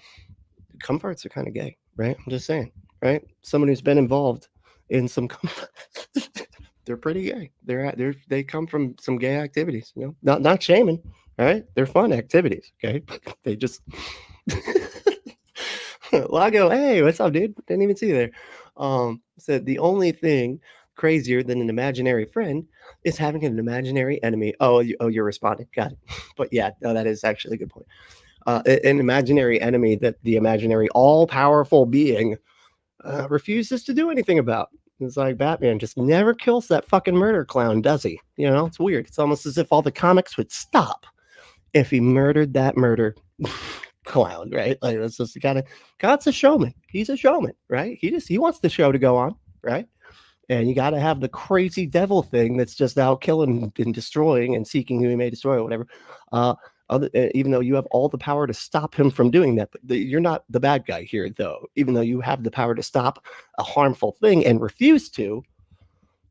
cum farts are kind of gay, right? I'm just saying, right? Someone who's been involved in some cum they're pretty gay. They come from some gay activities, you know, not shaming, right? They're fun activities, okay? But they just Lago, hey, what's up, dude? Didn't even see you there. Said the only thing crazier than an imaginary friend is having an imaginary enemy. You're responding. Got it. But yeah, no, that is actually a good point. An imaginary enemy that the imaginary all-powerful being refuses to do anything about. It's like Batman just never kills that fucking murder clown, does he? You know, it's weird. It's almost as if all the comics would stop if he murdered that murder clown, right? Like, that's just the kind of God's a showman. He's a showman, right? He wants the show to go on, right? And you got to have the crazy devil thing that's just out killing and destroying and seeking who he may destroy or whatever. Even though you have all the power to stop him from doing that, but you're not the bad guy here, though. Even though you have the power to stop a harmful thing and refuse to,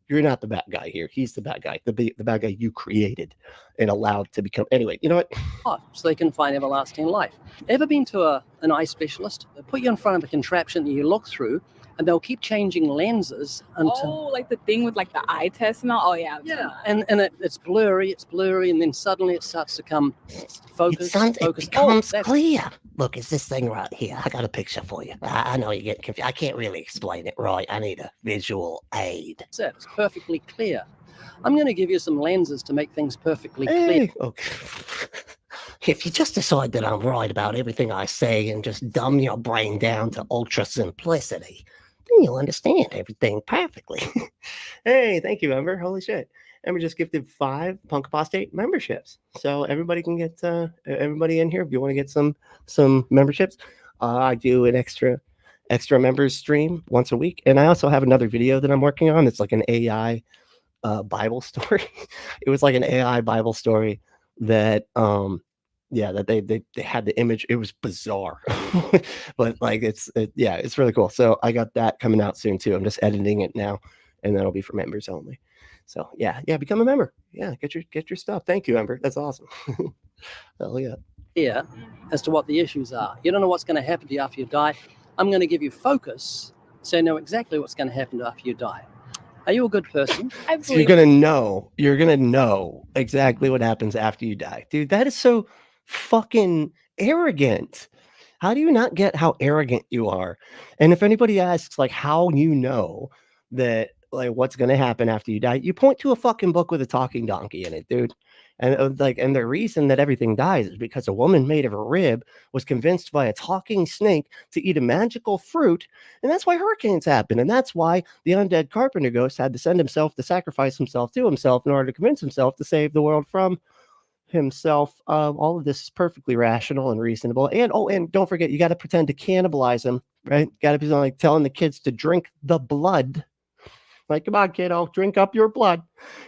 you're not the bad guy here. He's the bad guy, the bad guy you created and allowed to become. Anyway, you know what? So they can find everlasting life. Ever been to an eye specialist? They put you in front of a contraption that you look through, and they'll keep changing lenses until Like the thing with like the eye test and all. Oh yeah. and it's blurry, and then suddenly it starts to come focus. It becomes clear. Look, it's this thing right here. I got a picture for you. I know you get confused. I can't really explain it right. I need a visual aid. It's perfectly clear. I'm going to give you some lenses to make things perfectly clear. Hey, okay. If you just decide that I'm right about everything I say and just dumb your brain down to ultra simplicity, then you'll understand everything perfectly. Hey, thank you, Ember. Holy shit. Ember just gifted 5 Punk Apostate memberships. So everybody can get everybody in here if you want to get some memberships. I do an extra members stream once a week. And I also have another video that I'm working on. It's like an AI Bible story. It was like an AI Bible story that that they had the image. It was bizarre. But like it's really cool. So I got that coming out soon too. I'm just editing it now, and that'll be for members only. So yeah, become a member. Yeah, get your stuff. Thank you, Ember. That's awesome. Hell yeah. Here as to what the issues are. You don't know what's going to happen to you after you die. I'm going to give you focus so you know exactly what's going to happen to you after you die. Are you a good person? I So you're gonna know exactly what happens after you die, dude. That is so fucking arrogant. How do you not get how arrogant you are? And if anybody asks like how you know that like what's going to happen after you die, you point to a fucking book with a talking donkey in it, dude. And and the reason that everything dies is because a woman made of a rib was convinced by a talking snake to eat a magical fruit, and that's why hurricanes happen, and that's why the undead carpenter ghost had to send himself to sacrifice himself to himself in order to convince himself to save the world from himself. All of this is perfectly rational and reasonable. And and don't forget, you got to pretend to cannibalize him, right? Got to be like telling the kids to drink the blood. Like, come on, kiddo, drink up your blood,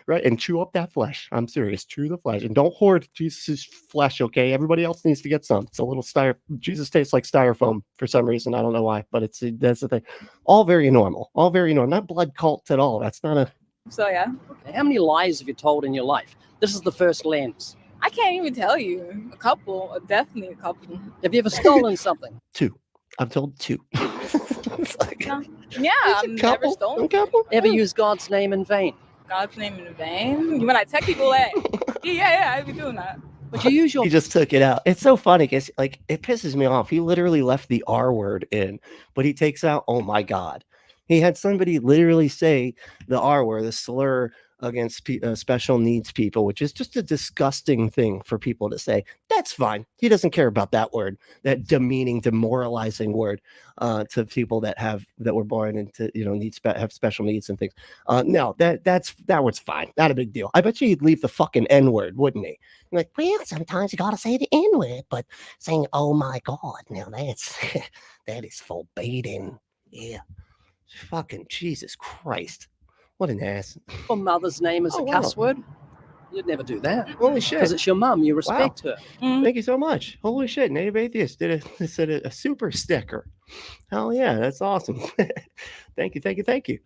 right? And chew up that flesh. I'm serious. Chew the flesh and don't hoard Jesus' flesh, okay? Everybody else needs to get some. It's a little Jesus tastes like styrofoam for some reason. I don't know why, but that's the thing. All very normal. All very normal. Not blood cults at all. That's not a. So yeah, Okay. How many lies have you told in your life? This is the first lens. I can't even tell you. A couple, definitely a couple. Have you ever stolen something? 2. I've told 2. It's like, No. Yeah, I've never couple, stolen a couple. Ever use God's name in vain? God's name in vain. When I tell people that, yeah, I be doing that. But you use your He just took it out. It's so funny because like it pisses me off. He literally left the R word in, but he takes out "oh my god." He had somebody literally say the R word, the slur against special needs people, which is just a disgusting thing for people to say. That's fine. He doesn't care about that word, that demeaning, demoralizing word to people that were born into have special needs and things. No, that word's fine. Not a big deal. I bet you he'd leave the fucking N word, wouldn't he? Like, well, sometimes you gotta say the N-word, but saying, oh my God, now that's, that is forbidden. Yeah. Fucking Jesus Christ. What an ass. mother's name as Oh, a wow. cuss word? You'd never do that. Holy shit. Because it's your mum. You respect her. Thank you so much. Holy shit. Native Atheist did a super sticker. Hell yeah. That's awesome. Thank you.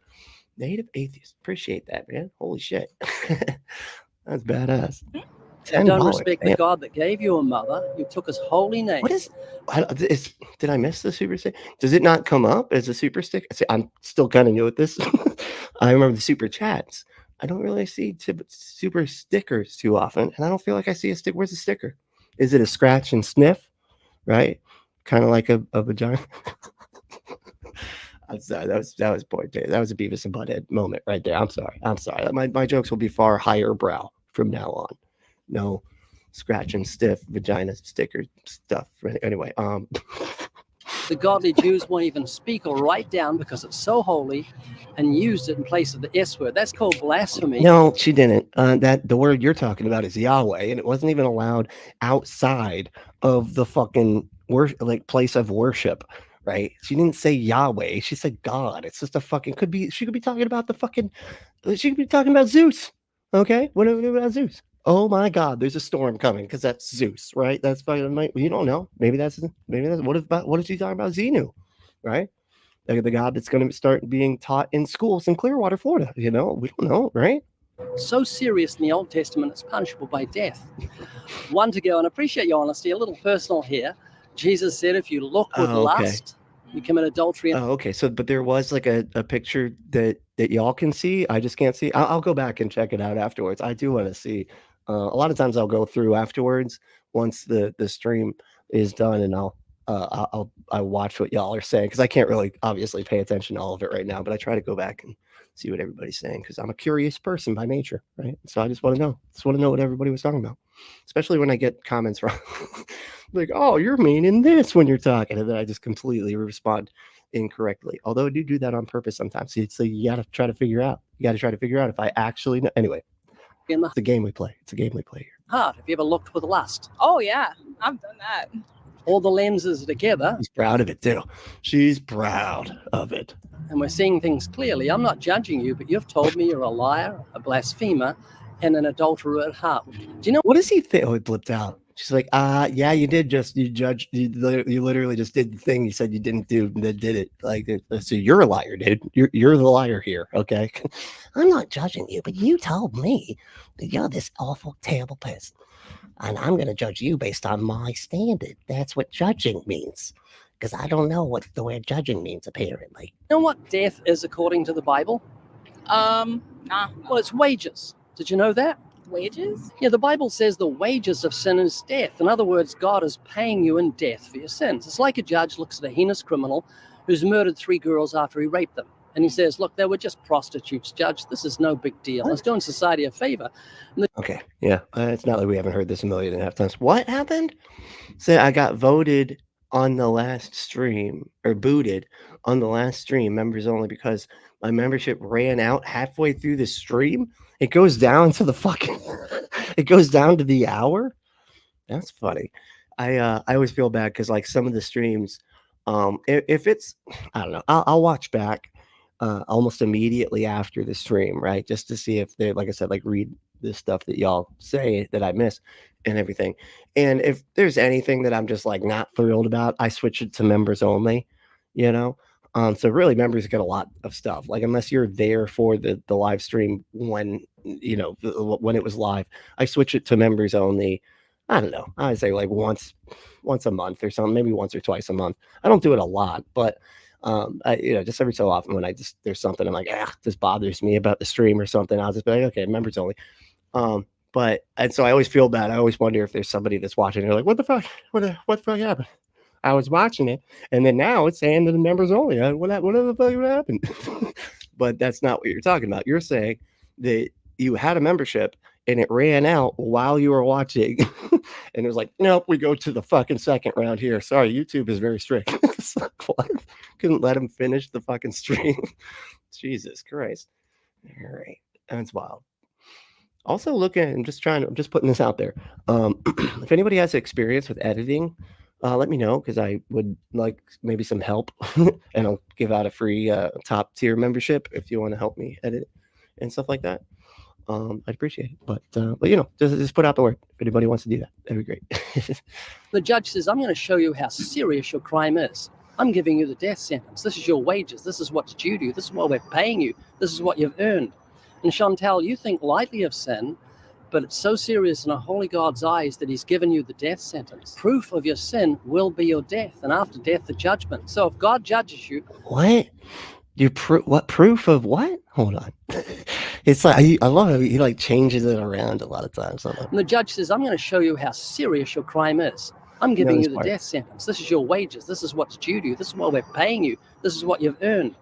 Native Atheist. Appreciate that, man. Holy shit. That's badass. You don't $10. respect the Damn. God that gave you a mother. You took his holy name. What is did I miss the super sticker? Does it not come up as a super sticker? See, I'm still kind of new at this. I remember the super chats. I don't really see super stickers too often, and I don't feel like I see a stick. Where's the sticker? Is it a scratch and sniff? Right? Kind of like a vagina. I'm sorry. That was boy. That was a Beavis and Butthead moment right there. I'm sorry. My jokes will be far higher brow from now on. No scratch and stiff vagina sticker stuff. Anyway, The godly Jews won't even speak or write down because it's so holy and used it in place of the S word. That's called blasphemy. no, she didn't. That the word you're talking about is Yahweh, and it wasn't even allowed outside of the fucking place of worship. Right? She didn't say Yahweh. She said God. It's just a fucking she could be talking about she could be talking about Zeus. Okay, what about Zeus? Oh my God, there's a storm coming because that's Zeus, right? That's fucking. You don't know. Maybe that's what is she talking about? Xenu, right? The God that's going to start being taught in schools in Clearwater, Florida. We don't know, right? So serious in the Old Testament, it's punishable by death. One to go, and I appreciate your honesty. A little personal here. Jesus said, if you look with lust, you commit adultery. Oh, okay. So, but there was like a picture that y'all can see. I just can't see. I'll go back and check it out afterwards. I do want to see. A lot of times I'll go through afterwards once the stream is done, and I'll watch what y'all are saying because I can't really obviously pay attention to all of it right now. But I try to go back and see what everybody's saying because I'm a curious person by nature, right? So I just want to know. What everybody was talking about, especially when I get comments wrong. Like, oh, you're meaning this when you're talking, and then I just completely respond incorrectly. Although I do that on purpose sometimes. So you got to try to figure out. If I actually know. Anyway, it's a game we play. Here. Heart. Have you ever looked with lust? Oh yeah, I've done that. All the lenses together. She's proud of it too. She's proud of it. And we're seeing things clearly. I'm not judging you, but you've told me you're a liar, a blasphemer, and an adulterer at heart. Do you know what does he think? Oh, it blipped out. She's like, yeah, you literally just did the thing you said you didn't do, and then did it. Like, so you're a liar, dude. You're the liar here, okay? I'm not judging you, but you told me that you're this awful, terrible person. And I'm going to judge you based on my standard. That's what judging means. Because I don't know what the word judging means, apparently. You know what death is according to the Bible? Nah. Well, it's wages. Did you know that? Wages? Yeah, the Bible says the wages of sin is death. In other words, God is paying you in death for your sins. It's like a judge looks at a heinous criminal who's murdered 3 girls after he raped them. And he says, look, they were just prostitutes, Judge. This is no big deal. It's doing society a favor. Okay, yeah, it's not like we haven't heard this 1.5 times. What happened? So I got voted on the last stream, or booted on the last stream, members only, because my membership ran out halfway through the stream. It goes down to the fucking, it goes down to the hour. That's funny. I always feel bad because like some of the streams, if it's, I don't know, I'll watch back almost immediately after the stream, right? Just to see if they, like I said, like read the stuff that y'all say that I miss and everything. And if there's anything that I'm just like not thrilled about, I switch it to members only, you know? So really members get a lot of stuff. Like unless you're there for the live stream when, you know, when it was live, I switch it to members only. I don't know. I would say like once a month or something, maybe once or twice a month. I don't do it a lot, but you know, just every so often when there's something I'm like, this bothers me about the stream or something, I'll just be like, okay, members only. And so I always feel bad. I always wonder if there's somebody that's watching. They're like, what the fuck? What the fuck happened? I was watching it, and then now it's saying to the members only. What the fuck happened? But that's not what you're talking about. You're saying that you had a membership and it ran out while you were watching, and it was like, nope, we go to the fucking second round here. Sorry, YouTube is very strict. What? Couldn't let him finish the fucking stream. Jesus Christ. All right, that's wild. Also I'm just putting this out there. If anybody has experience with editing, let me know, because I would like maybe some help and I'll give out a free top tier membership if you want to help me edit and stuff like that. I'd appreciate it. But you know, just put out the word. If anybody wants to do that, that'd be great. The judge says, I'm going to show you how serious your crime is. I'm giving you the death sentence. This is your wages. This is what's due to you. This is what we're paying you. This is what you've earned. And Chantal, you think lightly of sin, but it's so serious in a holy God's eyes that he's given you the death sentence. Proof of your sin will be your death, and after death, the judgment. So if God judges you... What? What proof of what? Hold on. It's like, I love how he like changes it around a lot of times. And the judge says, I'm going to show you how serious your crime is. I'm giving you the death sentence. This is your wages. This is what's due to you. This is what we're paying you. This is what you've earned.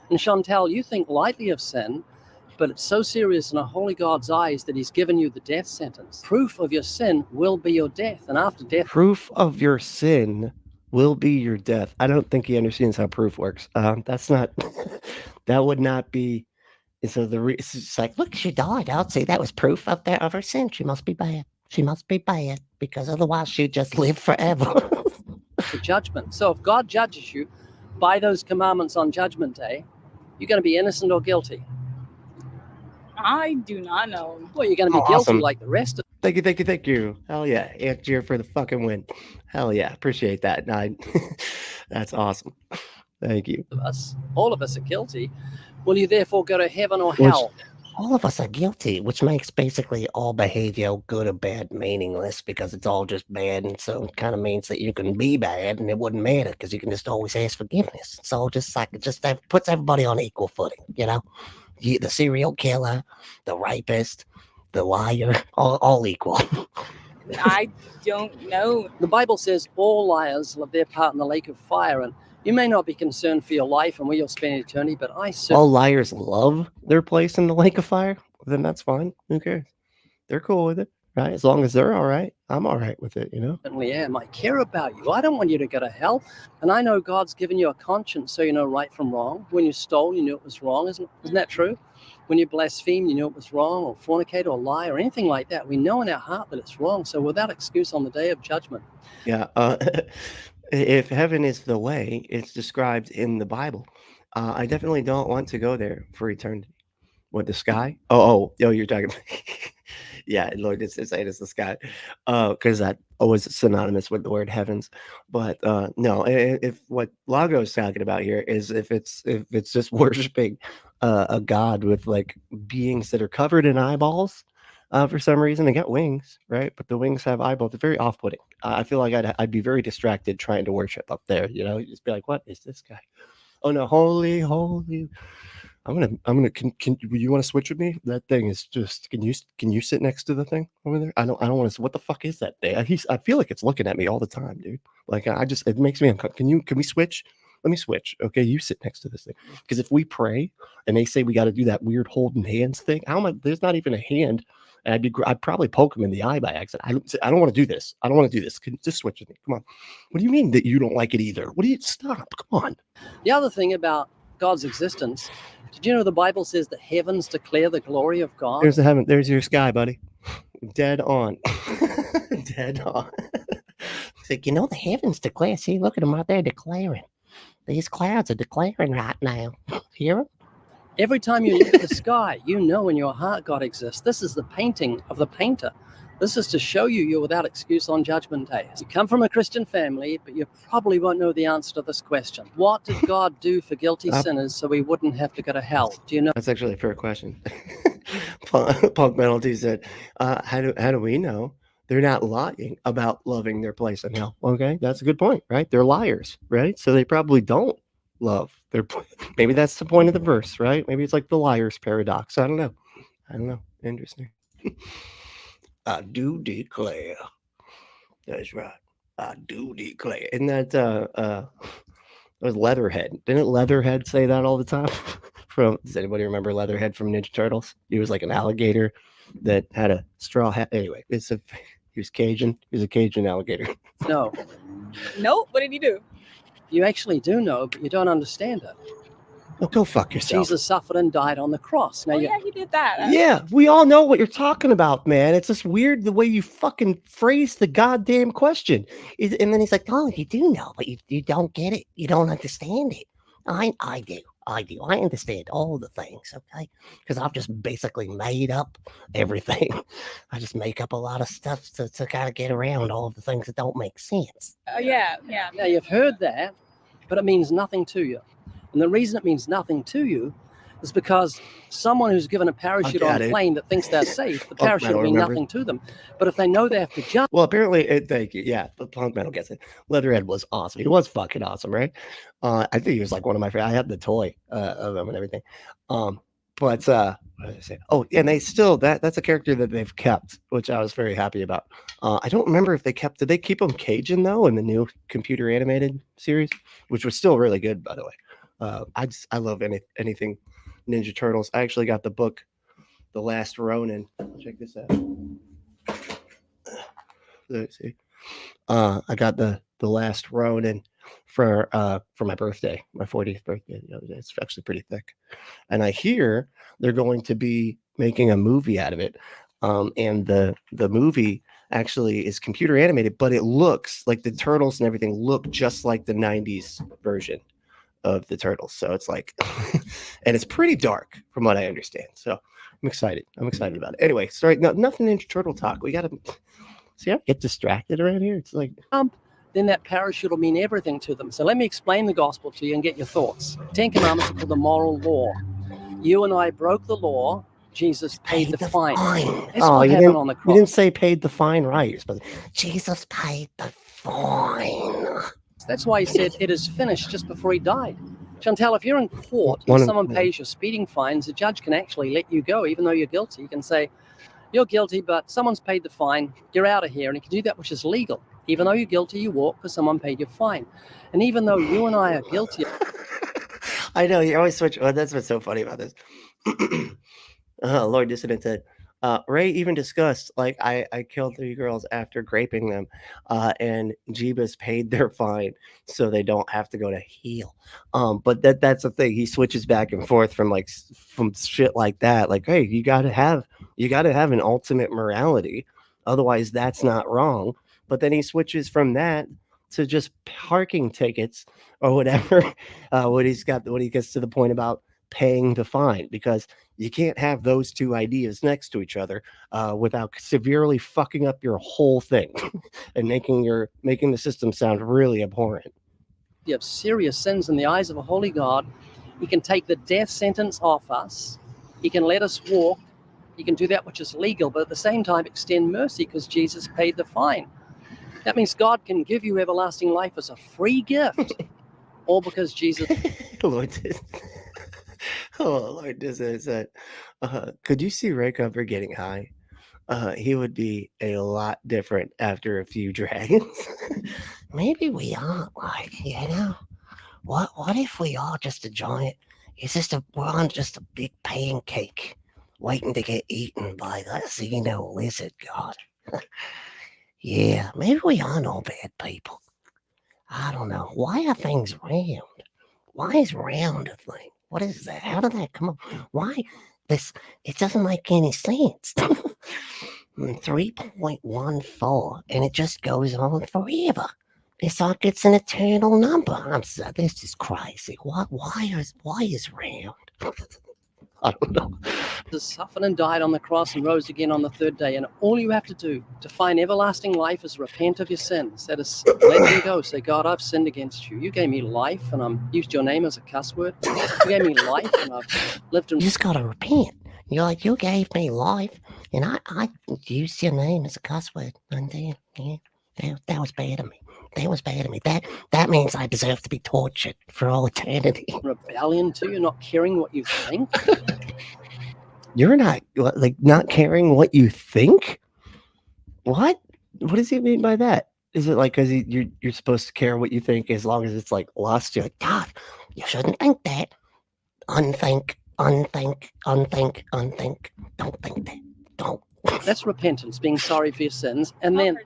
And Chantal, you think lightly of sin, but it's so serious in a holy God's eyes that he's given you the death sentence. Proof of your sin will be your death, and after death... Proof of your sin will be your death. I don't think he understands how proof works. That's not... that would not be... So it's just like, look, she died. I'll say that was proof of her sin. She must be bad. She must be bad, because otherwise she'd just live forever. The judgment. So if God judges you by those commandments on Judgment Day, you're going to be innocent or guilty. I do not know. Well, you're going to be guilty like the rest of... Thank you. Hell yeah. Aunt Cheer for the fucking win. Hell yeah. Appreciate that. That's awesome. Thank you. All of us are guilty. Will you therefore go to heaven or hell? All of us are guilty, which makes basically all behavior, good or bad, meaningless, because it's all just bad. And so it kind of means that you can be bad and it wouldn't matter because you can just always ask forgiveness. So just that puts everybody on equal footing, you know? The serial killer, the rapist, the liar, all equal. I don't know. The Bible says all liars will have their part in the lake of fire, and you may not be concerned for your life and where you'll spend eternity, but all liars love their place in the lake of fire. Then that's fine. Who cares? They're cool with it, right? As long as they're all right, I'm all right with it, you know? Certainly am. I care about you. I don't want you to go to hell. And I know God's given you a conscience so you know right from wrong. When you stole, you knew it was wrong. Isn't that true? When you blaspheme, you knew it was wrong, or fornicate or lie or anything like that. We know in our heart that it's wrong. So without excuse on the day of judgment. Yeah. If heaven is the way it's described in the Bible, I definitely don't want to go there for eternity. What, the sky? Oh, you're talking about... Yeah, Lord did say it's the sky, because that was synonymous with the word heavens. But no, if what Lago is talking about here is if it's just worshiping a god with like beings that are covered in eyeballs for some reason. They got wings, right? But the wings have eyeballs. They're very off-putting. I feel like I'd be very distracted trying to worship up there. You know, you just be like, what is this guy? Oh no, holy, holy. Can you want to switch with me? That thing is just. Can you sit next to the thing over there? I don't want to. What the fuck is that thing? I feel like it's looking at me all the time, dude. Like it makes me uncomfortable. Can we switch? Let me switch. Okay, you sit next to this thing. Because if we pray and they say we got to do that weird holding hands thing, how am I? There's not even a hand. And I'd probably poke him in the eye by accident. I don't want to do this. I don't want to do this. Can you just switch with me? Come on. What do you mean that you don't like it either? What do you stop? Come on. The other thing about God's existence, did you know the Bible says the heavens declare the glory of God? There's the heaven. There's your sky, buddy. Dead on. Dead on. It's like, the heavens declare. See, look at them right there declaring. These clouds are declaring right now. Hear them? Every time you look at the sky, you know in your heart God exists. This is the painting of the painter. This is to show you're without excuse on Judgment Day. You come from a Christian family, but you probably won't know the answer to this question. What did God do for guilty sinners so we wouldn't have to go to hell? Do you know? That's actually a fair question. Punk Penalty said, how do we know they're not lying about loving their place in hell? Okay, that's a good point, right? They're liars, right? So they probably don't love their. Maybe that's the point of the verse, right? Maybe it's like the liar's paradox. I don't know. Interesting. I do declare. That's right. I do declare. Isn't that was Leatherhead? Didn't Leatherhead say that all the time? Does anybody remember Leatherhead from Ninja Turtles? He was like an alligator that had a straw hat. Anyway, he was Cajun. He was a Cajun alligator. No. Nope. What did he do? You actually do know, but you don't understand it. Oh, go fuck yourself. Jesus suffered and died on the cross. Now, Yeah, he did that. Yeah, we all know what you're talking about, man. It's just weird the way you fucking phrase the goddamn question. And then he's like, oh, you do know, but you don't get it. You don't understand it. I do. I understand all the things, okay? Because I've just basically made up everything. I just make up a lot of stuff to kind of get around all of the things that don't make sense. Yeah. Now, you've heard that, but it means nothing to you. And the reason it means nothing to you is because someone who's given a parachute on a plane that thinks they're safe, the parachute will mean nothing to them. But if they know they have to jump. Well, apparently, thank you. Yeah, the Punk Metal gets it. Leatherhead was awesome. He was fucking awesome, right? I think he was like one of my favorites. I had the toy of him and everything. But what did I say? Oh, and they still, that's a character that they've kept, which I was very happy about. I don't remember if did they keep him Cajun though in the new computer animated series, which was still really good, by the way. I love anything Ninja Turtles. I actually got the book, The Last Ronin. Check this out. Let's see. I got the Last Ronin for my birthday, my 40th birthday. It's actually pretty thick, and I hear they're going to be making a movie out of it. And the movie actually is computer animated, but it looks like the Turtles and everything look just like the 90s version of the Turtles. So it's like, and it's pretty dark from what I understand. So I'm excited. About it. Anyway, sorry, nothing Ninja Turtle talk. We got to see, I get distracted around here. It's like, then that parachute will mean everything to them. So let me explain the gospel to you and get your thoughts. 10 Commandments are called the moral law. You and I broke the law. Jesus paid the fine. Oh, you didn't say paid the fine, right? You're supposed to, Jesus paid the fine. That's why he said it is finished just before he died. Chantal, if you're in court and someone pays your speeding fines, the judge can actually let you go, even though you're guilty. You can say, you're guilty, but someone's paid the fine. You're out of here. And he can do that, which is legal. Even though you're guilty, you walk because someone paid your fine. And even though you and I are guilty. I know, you always switch. Oh, that's what's so funny about this. Lord Dissident said, Ray even discussed, like, I killed 3 girls after graping them, and Jeebus paid their fine so they don't have to go to hell. But that's the thing. He switches back and forth from shit like that. Like, hey, you gotta have an ultimate morality. Otherwise, that's not wrong. But then he switches from that to just parking tickets or whatever, when he gets to the point about paying the fine, because you can't have those two ideas next to each other without severely fucking up your whole thing and making the system sound really abhorrent. You have serious sins in the eyes of a holy God. He can take the death sentence off us. He can let us walk. He can do that which is legal, but at the same time extend mercy because Jesus paid the fine. That means God can give you everlasting life as a free gift, all because Jesus. Lord, Oh Lord, this is that. Could you see Ray Comfort getting high? He would be a lot different after a few dragons. Maybe we aren't like, you know? What if we are just a giant? It's just we're on just a big pancake, waiting to get eaten by the Xeno lizard god. Yeah, maybe we are no bad people. I don't know. Why are things round? Why is round a thing? What is that? How did that come up? Why this? It doesn't make any sense. 3.14, and it just goes on forever. It's like it's an eternal number. I'm sorry, this is crazy. Why is round? I don't know. Jesus suffered and died on the cross and rose again on the third day. And all you have to do to find everlasting life is repent of your sins. That is, let them go. Say, God, I've sinned against you. You gave me life, and I'm used your name as a cuss word. You gave me life, and I've lived in. You just gotta repent. You're like, you gave me life, and I used your name as a cuss word. And then, yeah, that was bad of me. That was bad of me. That means I deserve to be tortured for all eternity. Rebellion too. You're not caring what you think. You're not like not caring what you think. What does he mean by that? Is it like because you're supposed to care what you think as long as it's like lust? You're like, God, you shouldn't think that. Unthink. Don't think that. Don't. That's repentance, being sorry for your sins. And then,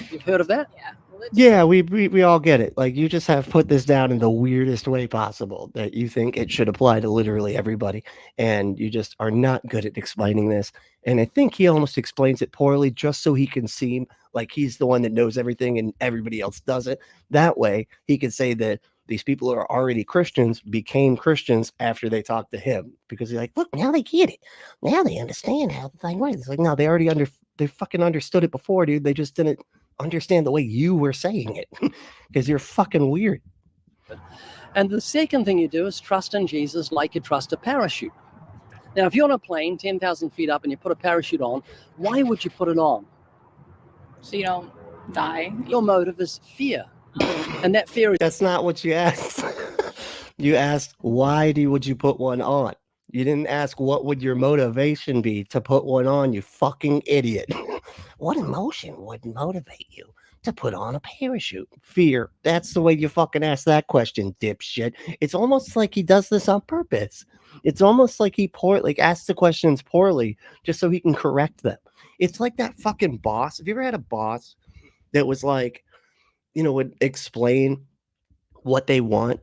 you've heard of that? Yeah. yeah, we all get it. Like you just have put this down in the weirdest way possible that you think it should apply to literally everybody, and you just are not good at explaining this. And I think he almost explains it poorly just so he can seem like he's the one that knows everything and everybody else doesn't. That way he can say that these people who are already Christians became Christians after they talked to him, because he's like, look, Now they get it. Now they understand how the thing works. it's like, no, they fucking understood it before, dude. They just didn't understand the way you were saying it because you're fucking weird. And the second thing you do is trust in Jesus like you trust a parachute. Now, if you're on a plane 10,000 feet up and you put a parachute on, why would you put it on? So you don't die. Your motive is fear. And that fear is That's not what you asked. You asked, why would you put one on? You didn't ask what would your motivation be to put one on, you fucking idiot. What emotion would motivate you to put on a parachute? Fear. That's the way you fucking ask that question, dipshit. It's almost like he does this on purpose. It's almost like he asks the questions poorly just so he can correct them. It's like that fucking boss. Have you ever had a boss that was like, would explain what they want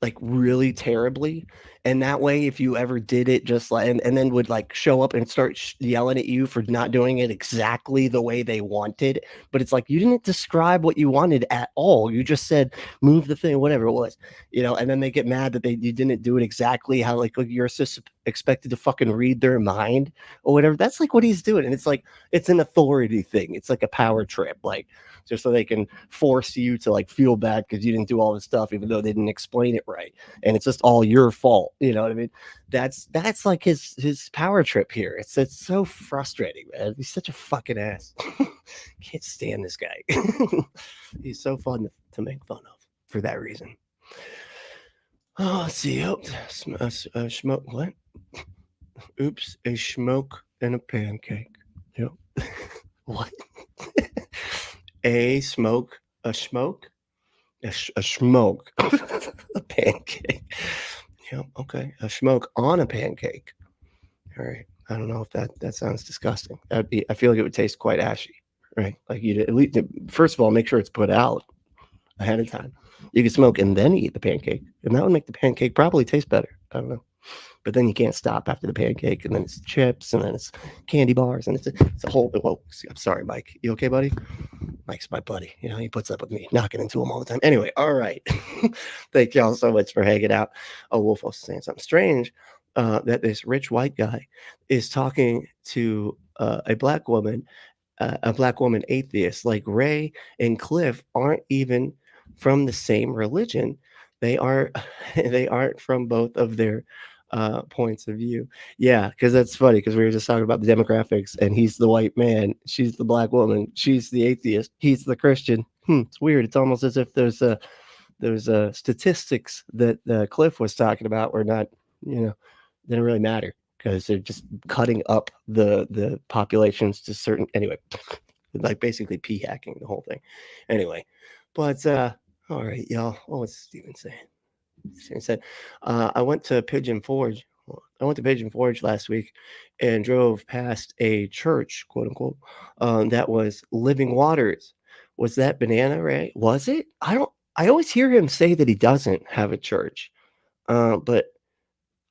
like really terribly, and that way if you ever did it just like and then would like show up and start yelling at you for not doing it exactly the way they wanted, but it's like you didn't describe what you wanted at all. You just said move the thing, whatever it was, and then they get mad that you didn't do it exactly how like you're expected to fucking read their mind or whatever. That's like what he's doing, and it's like it's an authority thing. It's like a power trip, like just so they can force you to like feel bad because you didn't do all this stuff even though they didn't explain it right, and it's just all your fault. You know what I mean? That's like his power trip here. It's so frustrating, man. He's such a fucking ass. Can't stand this guy. He's so fun to make fun of for that reason. Oh, let's see. Oh, smoke. What? Oops, a smoke and a pancake. Yep. What? A smoke, a smoke, a smoke, a pancake. Yep. Okay. A smoke on a pancake. All right. I don't know if that sounds disgusting. I feel like it would taste quite ashy, right? Like you'd at least, first of all, make sure it's put out ahead of time. You can smoke and then eat the pancake, and that would make the pancake probably taste better. I don't know. But then you can't stop after the pancake, and then it's chips, and then it's candy bars, and it's a whole. Whoa, I'm sorry, Mike. You okay, buddy? Mike's my buddy. He puts up with me knocking into him all the time. Anyway, all right. Thank y'all so much for hanging out. Oh, Wolf was saying something strange. That this rich white guy is talking to a black woman atheist. Like Ray and Cliff aren't even from the same religion. They aren't from both of their points of view. Yeah, because that's funny, because we were just talking about the demographics, and he's the white man, she's the black woman, she's the atheist, he's the Christian. It's weird. It's almost as if those statistics that Cliff was talking about were not didn't really matter because they're just cutting up the populations to certain anyway, like basically pea hacking the whole thing. Anyway, but all right, y'all. What was Steven saying? Steven said, I went to Pigeon Forge. Last week and drove past a church, quote unquote, that was Living Waters. Was that Banana Ray? Was it? I always hear him say that he doesn't have a church. But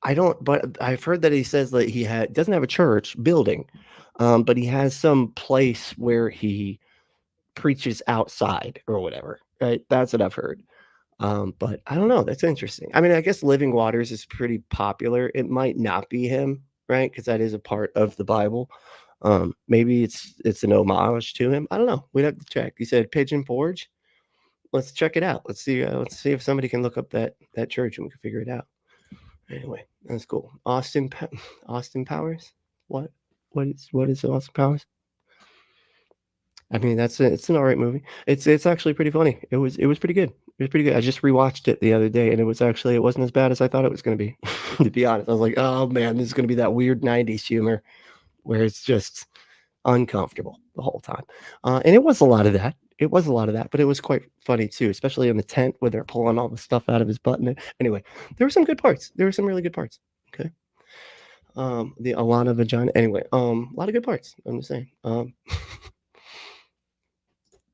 I don't, but I've heard that he says that he doesn't have a church building, but he has some place where he preaches outside or whatever. Right? That's what I've heard. But I don't know. That's interesting. I mean, I guess Living Waters is pretty popular. It might not be him, right? Because that is a part of the Bible. Maybe it's an homage to him. I don't know. We'd have to check. He said Pigeon Forge. Let's check it out. Let's see if somebody can look up that church and we can figure it out. Anyway, that's cool. Austin Powers. What is Austin Powers? I mean, it's an all right movie. It's actually pretty funny. It was pretty good. It was pretty good. I just rewatched it the other day, and it wasn't as bad as I thought it was going to be. To be honest, I was like, oh man, this is going to be that weird '90s humor where it's just uncomfortable the whole time. And it was a lot of that. But it was quite funny too, especially in the tent where they're pulling all the stuff out of his butt. Anyway, there were some good parts. There were some really good parts. Okay. The Alana vagina. Anyway, a lot of good parts. I'm just saying.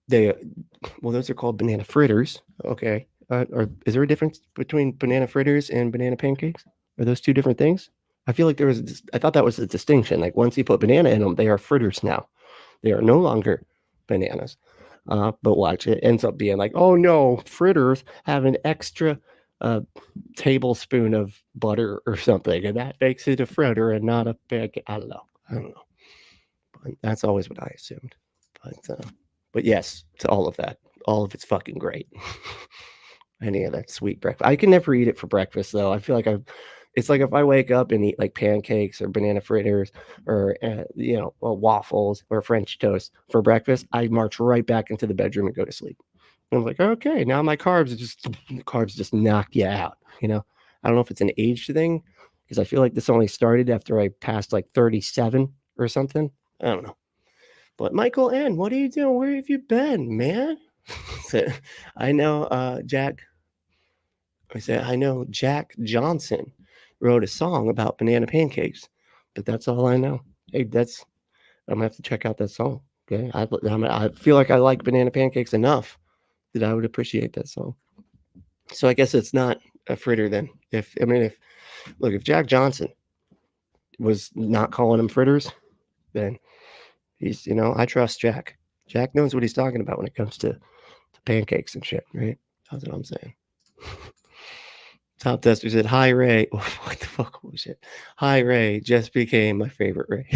Those are called banana fritters. Okay. Or is there a difference between banana fritters and banana pancakes? Are those two different things? I feel like I thought that was a distinction. Like once you put banana in them, they are fritters now. They are no longer bananas. But watch, it ends up being like, oh no, fritters have an extra tablespoon of butter or something, and that makes it a fritter and not a pancake. I don't know. But that's always what I assumed. But yes, to all of that. All of it's fucking great. Any of that sweet breakfast. I can never eat it for breakfast though. I feel like it's like if I wake up and eat like pancakes or banana fritters or or waffles or French toast for breakfast, I march right back into the bedroom and go to sleep. And I'm like, okay, now my carbs just knock you out. I don't know if it's an age thing because I feel like this only started after I passed like 37 or something. I don't know. But Michael N., what are you doing? Where have you been, man? I know Jack Johnson wrote a song about banana pancakes, but that's all I know. Hey, I'm gonna have to check out that song. Okay, I feel like I like banana pancakes enough that I would appreciate that song. So I guess it's not a fritter then. If Jack Johnson was not calling them fritters, then he's I trust Jack. Jack knows what he's talking about when it comes to pancakes and shit, right? That's what I'm saying. Top Tester said, hi, Ray. What the fuck was it? Hi, Ray. Just became my favorite Ray.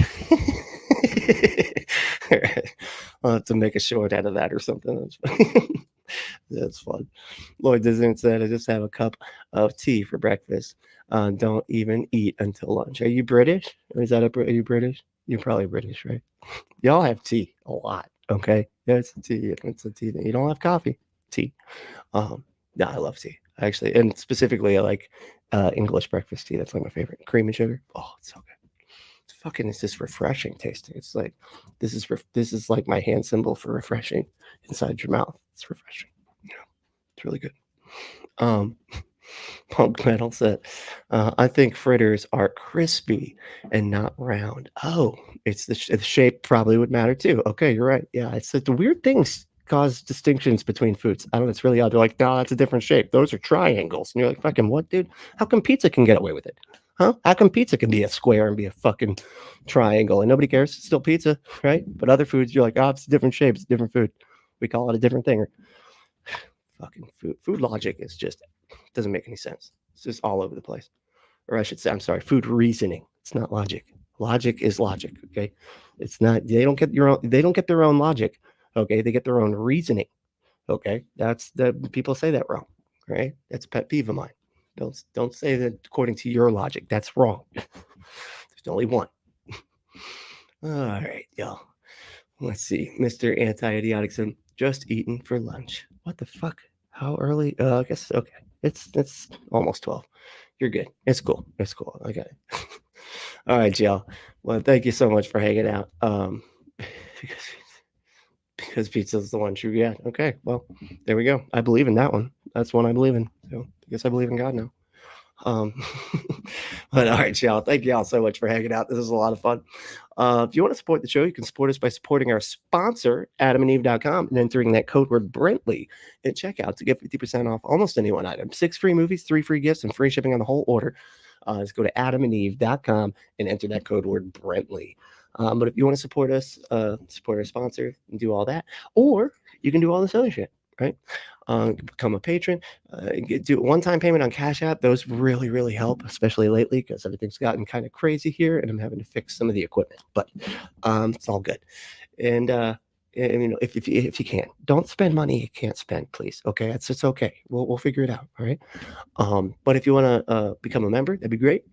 I'll have to make a short out of that or something. That's fun. Lloyd Disney said, I just have a cup of tea for breakfast. Don't even eat until lunch. Are you British? Or are you British? You're probably British, right? Y'all have tea a lot, okay? Yeah, it's a tea. It's a tea thing. You don't have coffee. Tea. No, I love tea. Actually, and specifically I like English breakfast tea. That's like my favorite. Cream and sugar. Oh, it's so good. It's just refreshing tasting. It's like this is like my hand symbol for refreshing inside your mouth. It's refreshing. It's really good. Punk Metal said, I think fritters are crispy and not round. Oh, it's the shape probably would matter too. Okay, you're right. Yeah, it's the weird things cause distinctions between foods. I don't know. It's really odd. They're like, no, that's a different shape. Those are triangles. And you're like, fucking what, dude? How come pizza can get away with it? Huh? How come pizza can be a square and be a fucking triangle and nobody cares? It's still pizza, right? But other foods, you're like, oh, it's a different shape. It's a different food. We call it a different thing. Fucking food logic is just doesn't make any sense. It's just all over the place. Or I should say, I'm sorry, food reasoning. It's not logic. Logic is logic. Okay. It's not, they don't get their own logic. Okay. They get their own reasoning. Okay. People say that wrong. Right. That's a pet peeve of mine. Don't say that according to your logic. That's wrong. There's only one. All right, y'all. Let's see. Mr. Anti-Idiotic said, just eating for lunch. What the fuck? How early? I guess, okay. It's almost 12. You're good. It's cool. It's cool. I got it. All right, y'all. Well, thank you so much for hanging out. Because pizza's the one true God. Okay, well, there we go. I believe in that one. That's one I believe in. So I guess I believe in God now. But all right, y'all. Thank y'all so much for hanging out. This is a lot of fun. If you want to support the show, you can support us by supporting our sponsor, adamandeve.com, and entering that code word Brentley at checkout to get 50% off almost any one item. 6 free movies, 3 free gifts, and free shipping on the whole order. Just go to adamandeve.com and enter that code word Brentley. But if you want to support us, support our sponsor, and do all that, or you can do all this other shit, right? Become a patron, do a one-time payment on Cash App. Those really, really help, especially lately because everything's gotten kind of crazy here, and I'm having to fix some of the equipment. But it's all good. And if you can, don't spend money you can't spend, please. Okay, it's okay. We'll figure it out. All right. But if you want to become a member, that'd be great.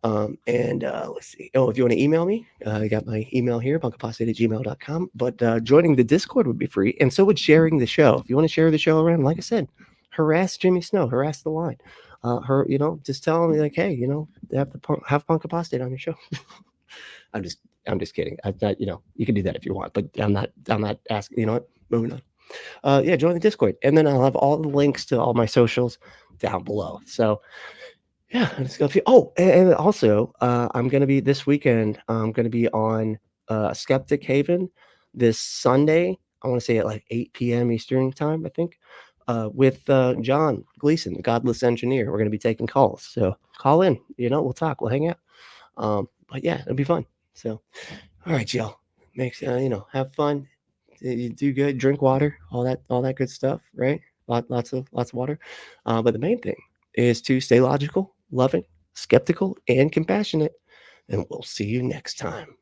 Let's see. Oh, if you want to email me, I got my email here, bunkapostate@gmail.com. But joining the Discord would be free, and so would sharing the show. If you want to share the show around, like I said, harass Jimmy Snow, harass the line. Just tell him like, hey, have Punk Apostate on your show. I'm just kidding. You can do that if you want, but I'm not asking. You know what? Moving on. Join the Discord, and then I'll have all the links to all my socials down below. So. Yeah, I'm just gonna. Oh, and also, I'm gonna be this weekend. I'm gonna be on Skeptic Haven this Sunday. I want to say at like 8 p.m. Eastern time, I think, with John Gleason, the Godless Engineer. We're gonna be taking calls, so call in. We'll talk, we'll hang out. But yeah, it'll be fun. So, all right, y'all. Have fun. You do good. Drink water. All that good stuff. Right? Lots of water. But the main thing is to stay logical, loving, skeptical, and compassionate. And we'll see you next time.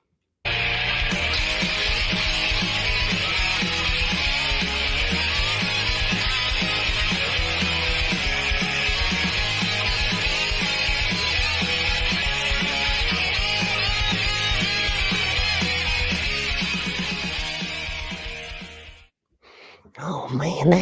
Oh man,